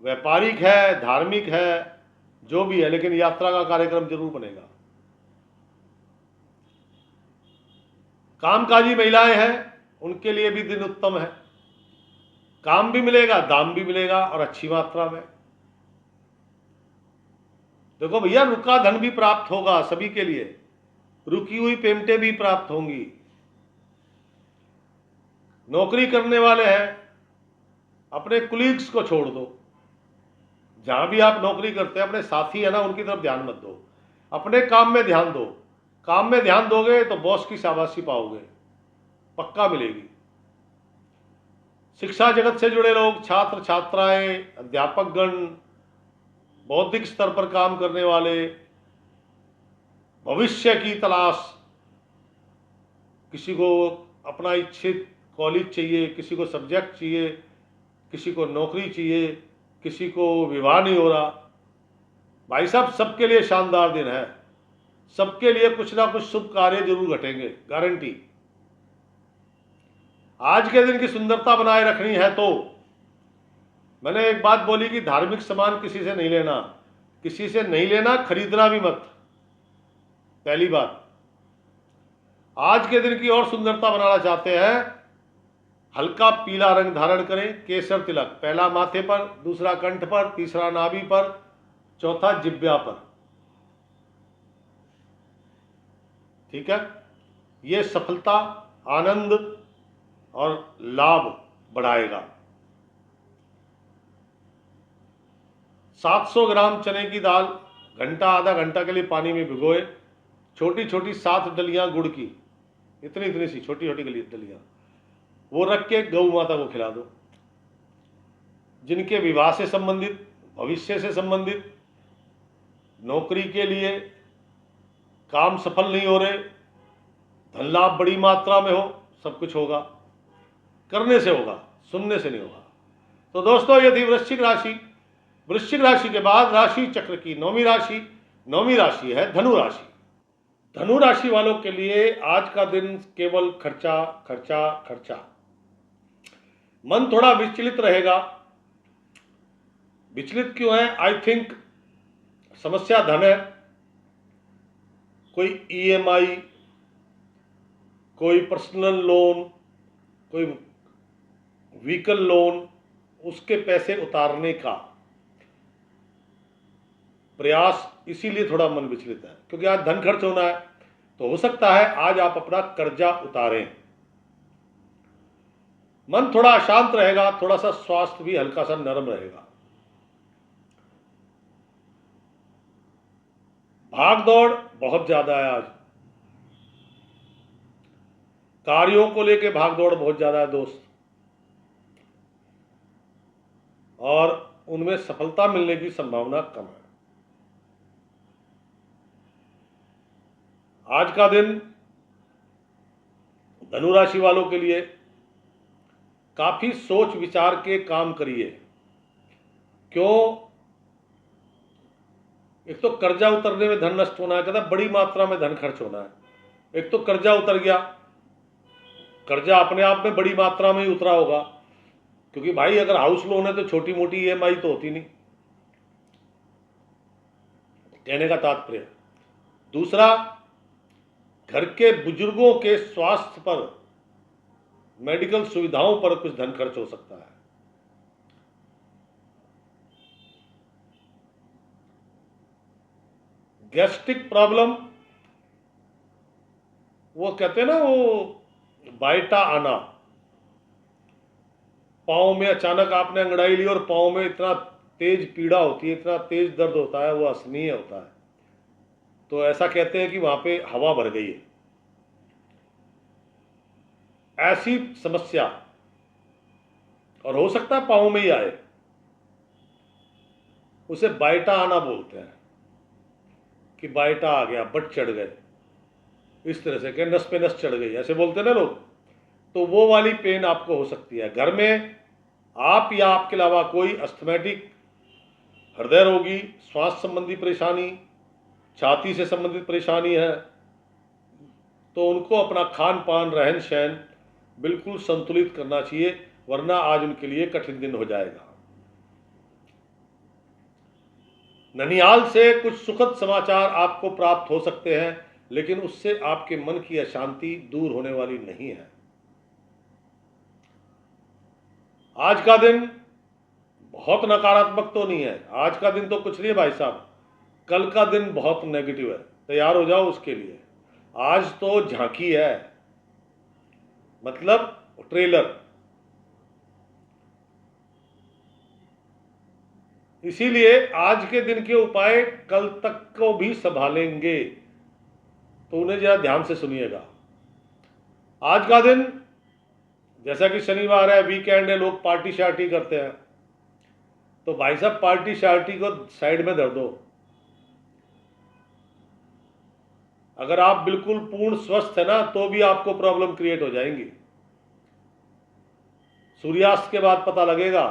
व्यापारिक है, धार्मिक है, जो भी है, लेकिन यात्रा का कार्यक्रम जरूर बनेगा। कामकाजी महिलाएं हैं, उनके लिए भी दिन उत्तम है, काम भी मिलेगा, दाम भी मिलेगा और अच्छी मात्रा में। देखो भैया, रुका धन भी प्राप्त होगा सभी के लिए, रुकी हुई पेमेंटें भी प्राप्त होंगी। नौकरी करने वाले हैं, अपने कुलीग्स को छोड़ दो। जहां भी आप नौकरी करते हैं, अपने साथी है ना, उनकी तरफ ध्यान मत दो, अपने काम में ध्यान दो। काम में ध्यान दोगे तो बॉस की शाबाशी पाओगे, पक्का मिलेगी। शिक्षा जगत से जुड़े लोग, छात्र छात्राएं, अध्यापकगण, बौद्धिक स्तर पर काम करने वाले, भविष्य की तलाश, किसी को अपना इच्छित कॉलेज चाहिए, किसी को सब्जेक्ट चाहिए, किसी को नौकरी चाहिए, किसी को विवाह नहीं हो रहा। भाई साहब, सबके लिए शानदार दिन है, सबके लिए कुछ ना कुछ शुभ कार्य जरूर घटेंगे, गारंटी। आज के दिन की सुंदरता बनाए रखनी है तो मैंने एक बात बोली कि धार्मिक सामान किसी से नहीं लेना, किसी से नहीं लेना, खरीदना भी मत। पहली बात। आज के दिन की और सुंदरता बनाना चाहते हैं, हल्का पीला रंग धारण करें, केसर तिलक, पहला माथे पर, दूसरा कंठ पर, तीसरा नाभि पर, चौथा जिब्या पर। ठीक है, यह सफलता, आनंद और लाभ बढ़ाएगा। 700 ग्राम चने की दाल घंटा आधा घंटा के लिए पानी में भिगोए, छोटी छोटी 7 डलियां गुड़ की, इतनी इतनी सी छोटी छोटी डलियां, वो रख के गौ माता को खिला दो। जिनके विवाह से संबंधित, भविष्य से संबंधित, नौकरी के लिए काम सफल नहीं हो रहे, धन लाभ बड़ी मात्रा में हो, सब कुछ होगा, करने से होगा, सुनने से नहीं होगा। तो दोस्तों, ये थी वृश्चिक राशि। वृश्चिक राशि के बाद राशि चक्र की 9वीं राशि है धनु राशि। धनु राशि वालों के लिए आज का दिन केवल खर्चा खर्चा खर्चा। मन थोड़ा विचलित रहेगा। विचलित क्यों है? आई थिंक समस्या धन है, कोई ईएमआई, कोई पर्सनल लोन, कोई व्हीकल लोन, उसके पैसे उतारने का प्रयास, इसीलिए थोड़ा मन विचलित है। क्योंकि आज धन खर्च होना है, तो हो सकता है आज आप अपना कर्जा उतारें। मन थोड़ा अशांत रहेगा, थोड़ा सा स्वास्थ्य भी हल्का सा नरम रहेगा। भाग दौड़ बहुत ज्यादा है आज, कार्यों को लेके भाग दौड़ बहुत ज्यादा है दोस्त, और उनमें सफलता मिलने की संभावना कम है। आज का दिन धनु राशि वालों के लिए काफी सोच विचार के काम करिए। क्यों? एक तो कर्जा उतरने में धन नष्ट होना है, कहता बड़ी मात्रा में धन खर्च होना है। एक तो कर्जा उतर गया, कर्जा अपने आप में बड़ी मात्रा में ही उतरा होगा, क्योंकि भाई अगर हाउस लोन है तो छोटी मोटी ईएमआई तो होती नहीं। कहने का तात्पर्य। दूसरा, घर के बुजुर्गों के स्वास्थ्य पर, मेडिकल सुविधाओं पर कुछ धन खर्च हो सकता है। गैस्ट्रिक प्रॉब्लम, वो कहते हैं ना, वो बाइटा आना, पाँव में अचानक आपने अंगड़ाई ली और पाँव में इतना तेज पीड़ा होती है, इतना तेज दर्द होता है, वो असहनीय होता है। तो ऐसा कहते हैं कि वहां पे हवा भर गई है। ऐसी समस्या, और हो सकता है पाँव में ही आए, उसे बाइटा आना बोलते हैं कि बाइटा आ गया, बट चढ़ गए, इस तरह से कि नस पे नस चढ़ गई, ऐसे बोलते हैं ना लोग। तो वो वाली पेन आपको हो सकती है। घर में आप या आपके अलावा कोई अस्थमैटिक, हृदय रोगी, श्वास संबंधी परेशानी, छाती से संबंधित परेशानी है, तो उनको अपना खान पान, रहन सहन बिल्कुल संतुलित करना चाहिए, वरना आज उनके लिए कठिन दिन हो जाएगा। ननिहाल से कुछ सुखद समाचार आपको प्राप्त हो सकते हैं, लेकिन उससे आपके मन की अशांति दूर होने वाली नहीं है। आज का दिन बहुत नकारात्मक तो नहीं है, आज का दिन तो कुछ नहीं है भाई साहब, कल का दिन बहुत नेगेटिव है, तैयार हो जाओ उसके लिए। आज तो झांकी है, मतलब ट्रेलर। इसीलिए आज के दिन के उपाय कल तक को भी संभालेंगे, तो उन्हें जरा ध्यान से सुनिएगा। आज का दिन, जैसा कि शनिवार है, वीकेंड है, लोग पार्टी शार्टी करते हैं, तो भाई साहब पार्टी शार्टी को साइड में धर दो। अगर आप बिल्कुल पूर्ण स्वस्थ है ना, तो भी आपको प्रॉब्लम क्रिएट हो जाएंगी। सूर्यास्त के बाद पता लगेगा।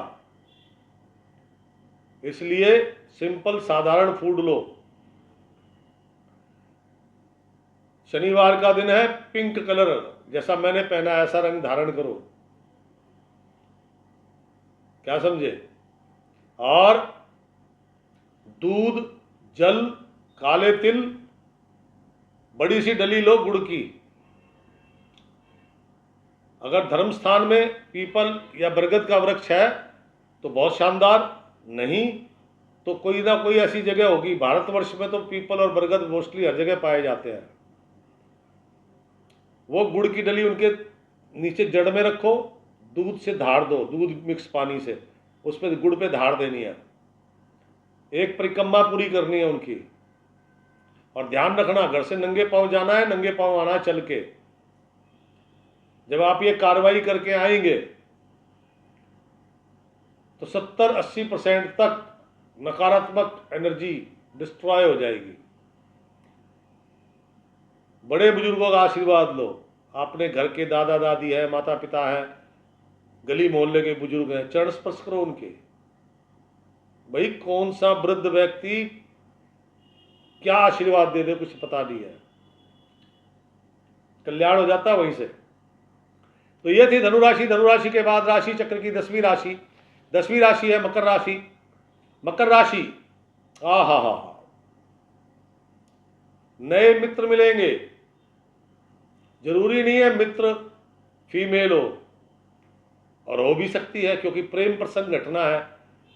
इसलिए सिंपल साधारण फूड लो। शनिवार का दिन है, पिंक कलर, जैसा मैंने पहना ऐसा रंग धारण करो, क्या समझे? और दूध, जल, काले तिल, बड़ी सी डली लो गुड़ की। अगर धर्म स्थान में पीपल या बरगद का वृक्ष है तो बहुत शानदार, नहीं तो कोई ना कोई ऐसी जगह होगी। भारतवर्ष में तो पीपल और बरगद मोस्टली हर जगह पाए जाते हैं। वो गुड़ की डली उनके नीचे जड़ में रखो, दूध से धार दो, दूध मिक्स पानी से, उस पर गुड़ पे धार देनी है, एक परिक्रमा पूरी करनी है उनकी। और ध्यान रखना, घर से नंगे पांव जाना है, नंगे पांव आना है चल के। जब आप ये कार्रवाई करके आएंगे तो 70-80% तक नकारात्मक एनर्जी डिस्ट्रॉय हो जाएगी। बड़े बुजुर्गों का आशीर्वाद लो। आपने घर के दादा दादी है, माता पिता है, गली मोहल्ले के बुजुर्ग हैं, चरण स्पर्श करो उनके। भाई कौन सा वृद्ध व्यक्ति क्या आशीर्वाद दे दे कुछ पता नहीं है, कल्याण हो जाता है वहीं से। तो ये थी धनुराशि। धनुराशि के बाद राशि चक्र की 10वीं राशि। 10वीं राशि है मकर राशि। मकर राशि, हा, नए मित्र मिलेंगे। जरूरी नहीं है मित्र फीमेल हो, और हो भी सकती है, क्योंकि प्रेम प्रसंग घटना है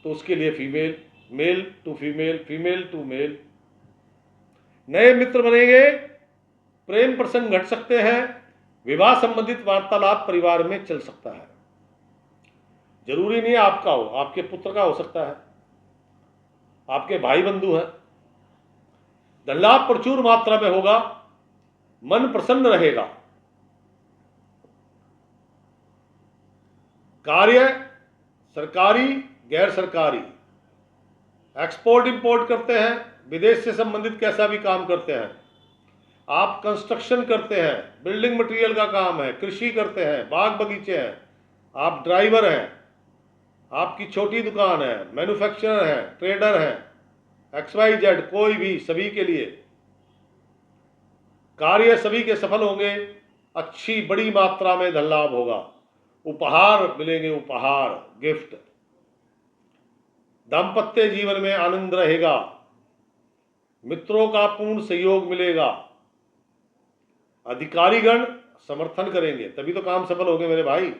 तो उसके लिए female, male to female, female to male. नए मित्र बनेंगे, प्रेम प्रसंग घट सकते हैं, विवाह संबंधित वार्तालाप परिवार में चल सकता है। जरूरी नहीं है आपका हो, आपके पुत्र का हो सकता है, आपके भाई बंधु हैं। धन लाभ प्रचुर मात्रा में होगा, मन प्रसन्न रहेगा। कार्य सरकारी, गैर सरकारी, एक्सपोर्ट इंपोर्ट करते हैं, विदेश से संबंधित कैसा भी काम करते हैं, आप कंस्ट्रक्शन करते हैं, बिल्डिंग मटेरियल का काम है, कृषि करते हैं, बाग बगीचे हैं, आप ड्राइवर हैं, आपकी छोटी दुकान है, मैन्युफैक्चरर है, ट्रेडर है, XYZ, कोई भी, सभी के लिए कार्य सभी के सफल होंगे। अच्छी बड़ी मात्रा में धन लाभ होगा, उपहार मिलेंगे, उपहार, गिफ्ट। दाम्पत्य जीवन में आनंद रहेगा, मित्रों का पूर्ण सहयोग मिलेगा, अधिकारीगण समर्थन करेंगे, तभी तो काम सफल होंगे मेरे भाई।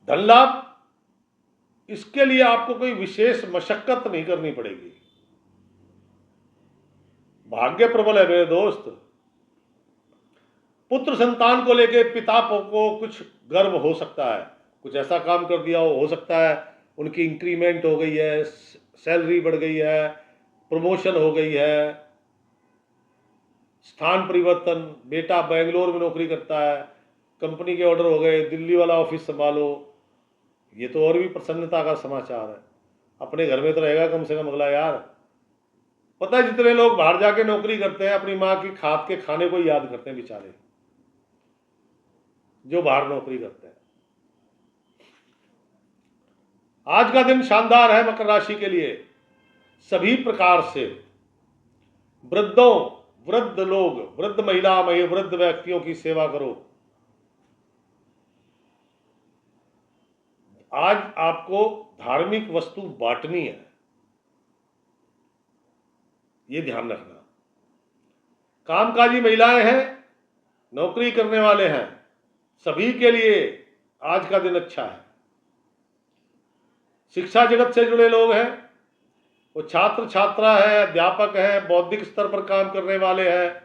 धन लाभ, इसके लिए आपको कोई विशेष मशक्कत नहीं करनी पड़ेगी। भाग्य प्रबल है मेरे दोस्त। पुत्र संतान को लेके पिता को कुछ गर्व हो सकता है, कुछ ऐसा काम कर दिया हो सकता है उनकी इंक्रीमेंट हो गई है, सैलरी बढ़ गई है, प्रमोशन हो गई है, स्थान परिवर्तन, बेटा बेंगलोर में नौकरी करता है, कंपनी के ऑर्डर हो गए, दिल्ली वाला ऑफिस संभालो, ये तो और भी प्रसन्नता का समाचार है। अपने घर में तो रहेगा कम से कम अगला यार। पता है जितने लोग बाहर जाके नौकरी करते हैं अपनी माँ की हाथ के खाने को याद करते हैं बेचारे, जो बाहर नौकरी करते हैं। आज का दिन शानदार है मकर राशि के लिए, सभी प्रकार से। वृद्धों, वृद्ध लोग, वृद्ध महिला, वृद्ध व्यक्तियों की सेवा करो। आज आपको धार्मिक वस्तु बांटनी है, ये ध्यान रखना। कामकाजी महिलाएं हैं, नौकरी करने वाले हैं, सभी के लिए आज का दिन अच्छा है। शिक्षा जगत से जुड़े लोग हैं, वो छात्र छात्रा है, अध्यापक है, बौद्धिक स्तर पर काम करने वाले हैं,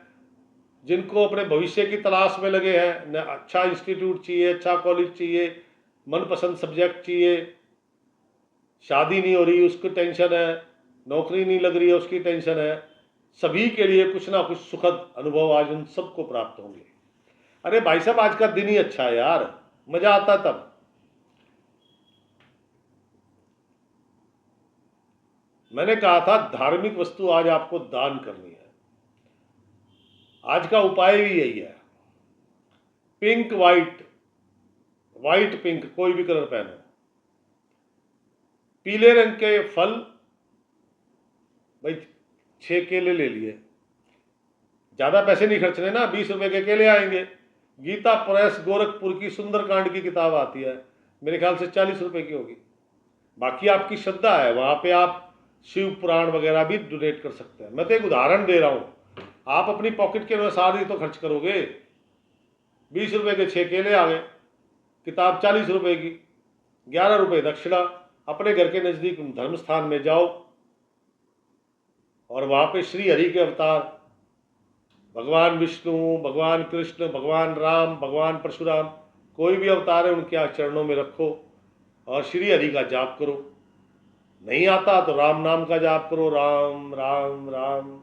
जिनको अपने भविष्य की तलाश में लगे हैं, अच्छा इंस्टीट्यूट चाहिए, अच्छा कॉलेज चाहिए, मनपसंद सब्जेक्ट चाहिए, शादी नहीं हो रही उसकी टेंशन है, नौकरी नहीं लग रही है उसकी टेंशन है, सभी के लिए कुछ ना कुछ सुखद अनुभव आज उन सबको प्राप्त होंगे। अरे भाई साहब, आज का दिन ही अच्छा है यार, मजा आता तब। मैंने कहा था धार्मिक वस्तु आज आपको दान करनी है, आज का उपाय भी यही है। पिंक वाइट, वाइट पिंक, कोई भी कलर पहनो। पीले रंग के फल, भाई 6 केले ले लिए, ज्यादा पैसे नहीं खर्चने ना, 20 रुपए के केले आएंगे। गीता प्रेस गोरखपुर की सुंदरकांड की किताब आती है, मेरे ख्याल से 40 रुपए की होगी। बाकी आपकी श्रद्धा है, वहां पे आप शिव पुराण वगैरह भी डोनेट कर सकते हैं। मैं तो एक उदाहरण दे रहा हूं, आप अपनी पॉकेट के अनुसार ही तो खर्च करोगे। 20 रुपए के 6 केले आ गए, किताब 40 रुपए की, 11 रुपए दक्षिणा। अपने घर के नजदीक धर्म स्थान में जाओ और वहां पे श्री हरि के अवतार, भगवान विष्णु, भगवान कृष्ण, भगवान राम, भगवान परशुराम, कोई भी अवतार है उनके चरणों में रखो और श्री हरि का जाप करो। नहीं आता तो राम नाम का जाप करो, राम राम राम,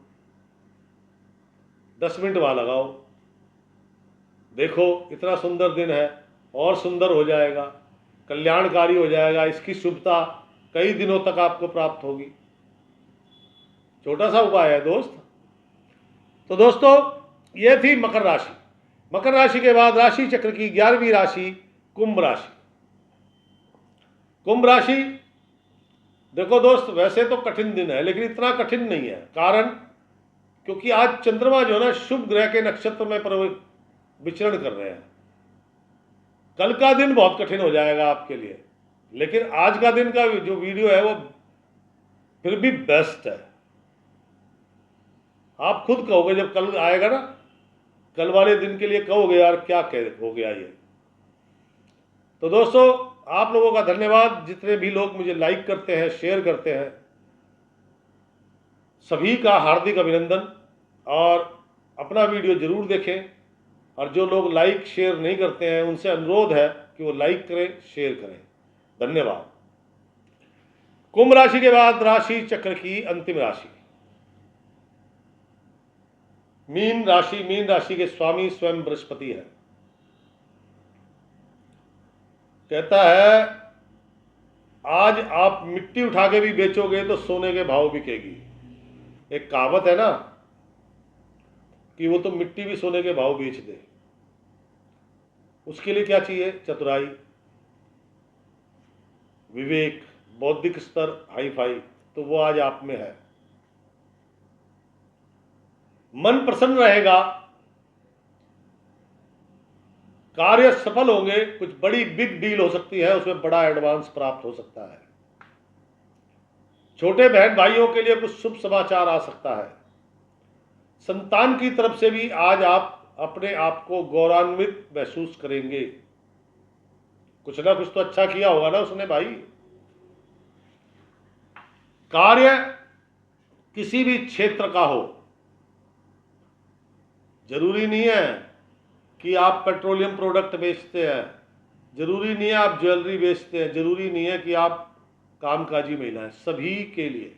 10 मिनट वहां लगाओ। देखो इतना सुंदर दिन है, और सुंदर हो जाएगा, कल्याणकारी हो जाएगा। इसकी शुभता कई दिनों तक आपको प्राप्त होगी। छोटा सा उपाय है दोस्त। तो दोस्तों, ये थी मकर राशि। मकर राशि के बाद राशि चक्र की 11वीं राशि कुंभ राशि। कुंभ राशि, देखो दोस्त, वैसे तो कठिन दिन है लेकिन इतना कठिन नहीं है। कारण, क्योंकि आज चंद्रमा जो है ना शुभ ग्रह के नक्षत्र में विचरण कर रहे हैं। कल का दिन बहुत कठिन हो जाएगा आपके लिए, लेकिन आज का दिन का जो वीडियो है वो फिर भी बेस्ट है। आप खुद कहोगे जब कल आएगा ना, कल वाले दिन के लिए कहोगे यार क्या हो गया ये। तो दोस्तों, आप लोगों का धन्यवाद, जितने भी लोग मुझे लाइक करते हैं, शेयर करते हैं, सभी का हार्दिक अभिनंदन। और अपना वीडियो जरूर देखें, और जो लोग लाइक शेयर नहीं करते हैं उनसे अनुरोध है कि वो लाइक करें, शेयर करें। धन्यवाद। कुंभ राशि के बाद राशि चक्र की अंतिम राशि मीन राशि। मीन राशि के स्वामी स्वयं बृहस्पति है। कहता है आज आप मिट्टी उठा के भी बेचोगे तो सोने के भाव बिकेगी। एक कहावत है ना कि वो तो मिट्टी भी सोने के भाव बेच दे। उसके लिए क्या चाहिए? चतुराई, विवेक, बौद्धिक स्तर हाई फाई, तो वो आज आप में है। मन प्रसन्न रहेगा, कार्य सफल होंगे, कुछ बड़ी बिग डील हो सकती है, उसमें बड़ा एडवांस प्राप्त हो सकता है। छोटे बहन भाइयों के लिए कुछ शुभ समाचार आ सकता है। संतान की तरफ से भी आज आप अपने आप को गौरवान्वित महसूस करेंगे। कुछ ना कुछ तो अच्छा किया होगा ना उसने भाई। कार्य किसी भी क्षेत्र का हो, जरूरी नहीं है कि आप पेट्रोलियम प्रोडक्ट बेचते हैं, जरूरी नहीं है आप ज्वेलरी बेचते हैं, जरूरी नहीं है कि आप कामकाजी महिला हैं। सभी के लिए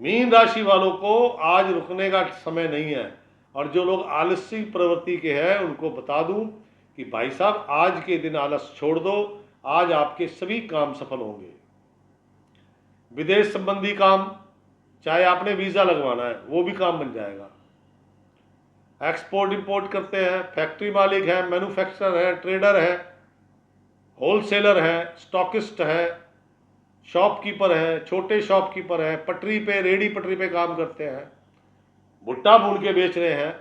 मीन राशि वालों को आज रुकने का समय नहीं है। और जो लोग आलसी प्रवृत्ति के हैं उनको बता दूं कि भाई साहब आज के दिन आलस छोड़ दो, आज आपके सभी काम सफल होंगे। विदेश संबंधी काम, चाहे आपने वीजा लगवाना है वो भी काम बन जाएगा। एक्सपोर्ट इंपोर्ट करते हैं, फैक्ट्री मालिक है, मैन्युफैक्चरर है, ट्रेडर है, होलसेलर है, स्टॉकिस्ट है, शॉपकीपर है, छोटे शॉपकीपर है, पटरी पे रेडी पटरी पे काम करते हैं, भुट्टा भून के बेच रहे हैं,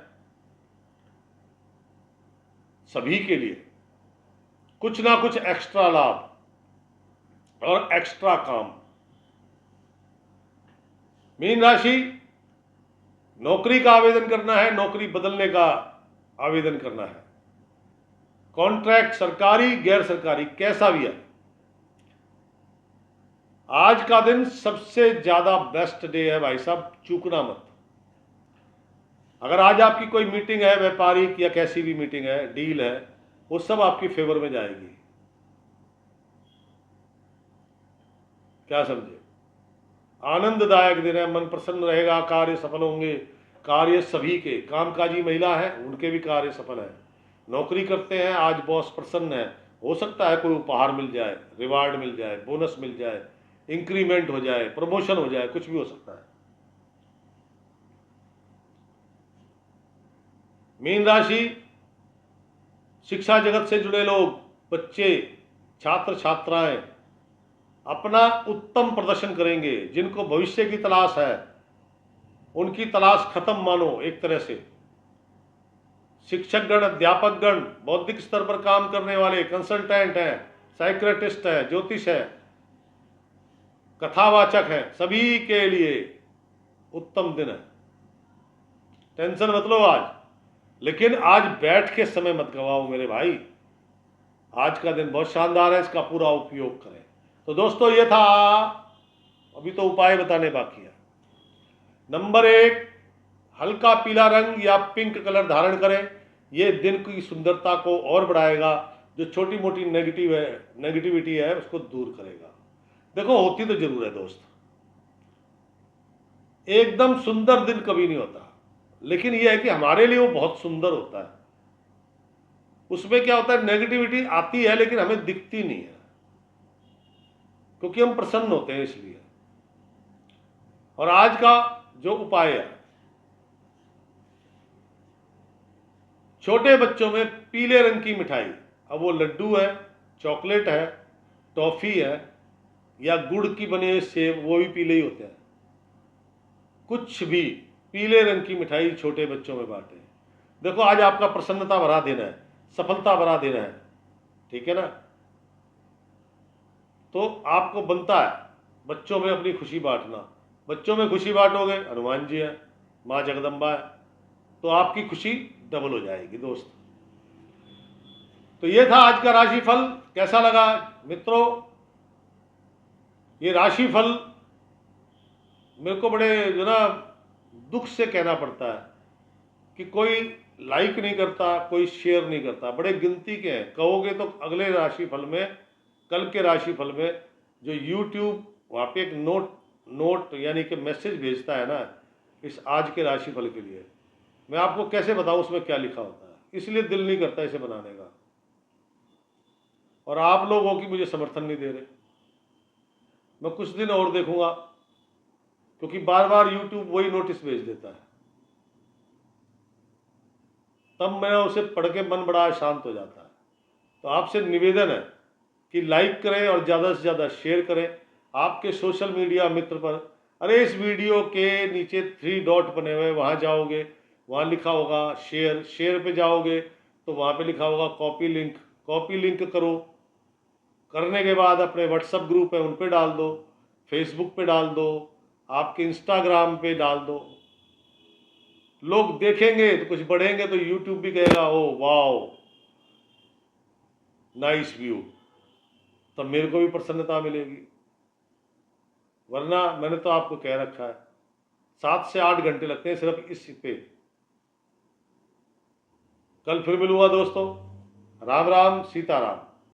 सभी के लिए कुछ ना कुछ एक्स्ट्रा लाभ और एक्स्ट्रा काम। मीन राशि, नौकरी का आवेदन करना है, नौकरी बदलने का आवेदन करना है, कॉन्ट्रैक्ट सरकारी गैर सरकारी कैसा भी है, आज का दिन सबसे ज्यादा बेस्ट डे है भाई साहब, चूकना मत। अगर आज आपकी कोई मीटिंग है, व्यापारिक या कैसी भी मीटिंग है, डील है, वो सब आपकी फेवर में जाएगी। क्या समझे? आनंददायक दिन है, मन प्रसन्न रहेगा, कार्य सफल होंगे। कार्य सभी के, कामकाजी महिला है उनके भी कार्य सफल है। नौकरी करते हैं, आज बॉस प्रसन्न है, हो सकता है कोई उपहार मिल जाए, रिवार्ड मिल जाए, बोनस मिल जाए, इंक्रीमेंट हो जाए, प्रमोशन हो जाए, कुछ भी हो सकता है। मीन राशि, शिक्षा जगत से जुड़े लोग, बच्चे, छात्र छात्राएं अपना उत्तम प्रदर्शन करेंगे। जिनको भविष्य की तलाश है उनकी तलाश खत्म मानो एक तरह से। शिक्षकगण, अध्यापकगण, बौद्धिक स्तर पर काम करने वाले, कंसल्टेंट हैं, साइक्रेटिस्ट है, ज्योतिष है, कथावाचक है, सभी के लिए उत्तम दिन है। टेंशन मत लो आज, लेकिन आज बैठ के समय मत गवाओ मेरे भाई। आज का दिन बहुत शानदार है, इसका पूरा उपयोग करें। तो दोस्तों ये था, अभी तो उपाय बताने बाकी है। नंबर 1, हल्का पीला रंग या पिंक कलर धारण करें, ये दिन की सुंदरता को और बढ़ाएगा। जो छोटी मोटी नेगेटिविटी है उसको दूर करेगा। देखो होती तो जरूर है दोस्त, एकदम सुंदर दिन कभी नहीं होता, लेकिन यह है कि हमारे लिए वो बहुत सुंदर होता है। उसमें क्या होता है, नेगेटिविटी आती है लेकिन हमें दिखती नहीं है, क्योंकि हम प्रसन्न होते हैं इसलिए। और आज का जो उपाय है, छोटे बच्चों में पीले रंग की मिठाई, अब वो लड्डू है, चॉकलेट है, टॉफी है या गुड़ की बने हुए सेब, वो भी पीले ही होते हैं। कुछ भी पीले रंग की मिठाई छोटे बच्चों में बांटे। देखो आज आपका प्रसन्नता भरा दिन है, सफलता भरा दिन है, ठीक है ना। तो आपको बनता है बच्चों में अपनी खुशी बांटना। बच्चों में खुशी बांटोगे, हनुमान जी है, माँ जगदम्बा है, तो आपकी खुशी डबल हो जाएगी दोस्त। तो ये था आज का राशिफल। कैसा लगा मित्रों? ये राशिफल मेरे को बड़े जो ना दुख से कहना पड़ता है कि कोई लाइक नहीं करता, कोई शेयर नहीं करता, बड़े गिनती के हैं। कहोगे तो अगले राशिफल में, कल के राशिफल में जो YouTube वहाँ पे एक नोट यानी कि मैसेज भेजता है ना इस आज के राशिफल के लिए, मैं आपको कैसे बताऊं उसमें क्या लिखा होता है, इसलिए दिल नहीं करता इसे बनाने का। और आप लोग हो कि मुझे समर्थन नहीं दे रहे। मैं कुछ दिन और देखूंगा, क्योंकि बार बार YouTube वही नोटिस भेज देता है, तब मैं उसे पढ़ के मन बड़ा शांत हो जाता है। तो आपसे निवेदन है कि लाइक करें और ज़्यादा से ज़्यादा शेयर करें आपके सोशल मीडिया मित्र पर। अरे इस वीडियो के नीचे 3 डॉट बने हुए, वहाँ जाओगे, वहाँ लिखा होगा शेयर, शेयर पे जाओगे तो वहाँ पे लिखा होगा कॉपी लिंक, कॉपी लिंक करो। करने के बाद अपने व्हाट्सएप ग्रुप है उन पे डाल दो, फेसबुक पे डाल दो, आपके इंस्टाग्राम पे डाल दो, लोग देखेंगे तो कुछ बढ़ेंगे तो यूट्यूब भी कहेगा ओ वाओ नाइस व्यू, तब मेरे को भी प्रसन्नता मिलेगी। वरना मैंने तो आपको कह रखा है 7 से 8 घंटे लगते हैं सिर्फ इस पे। कल फिर मिलूंगा दोस्तों। राम राम सीताराम।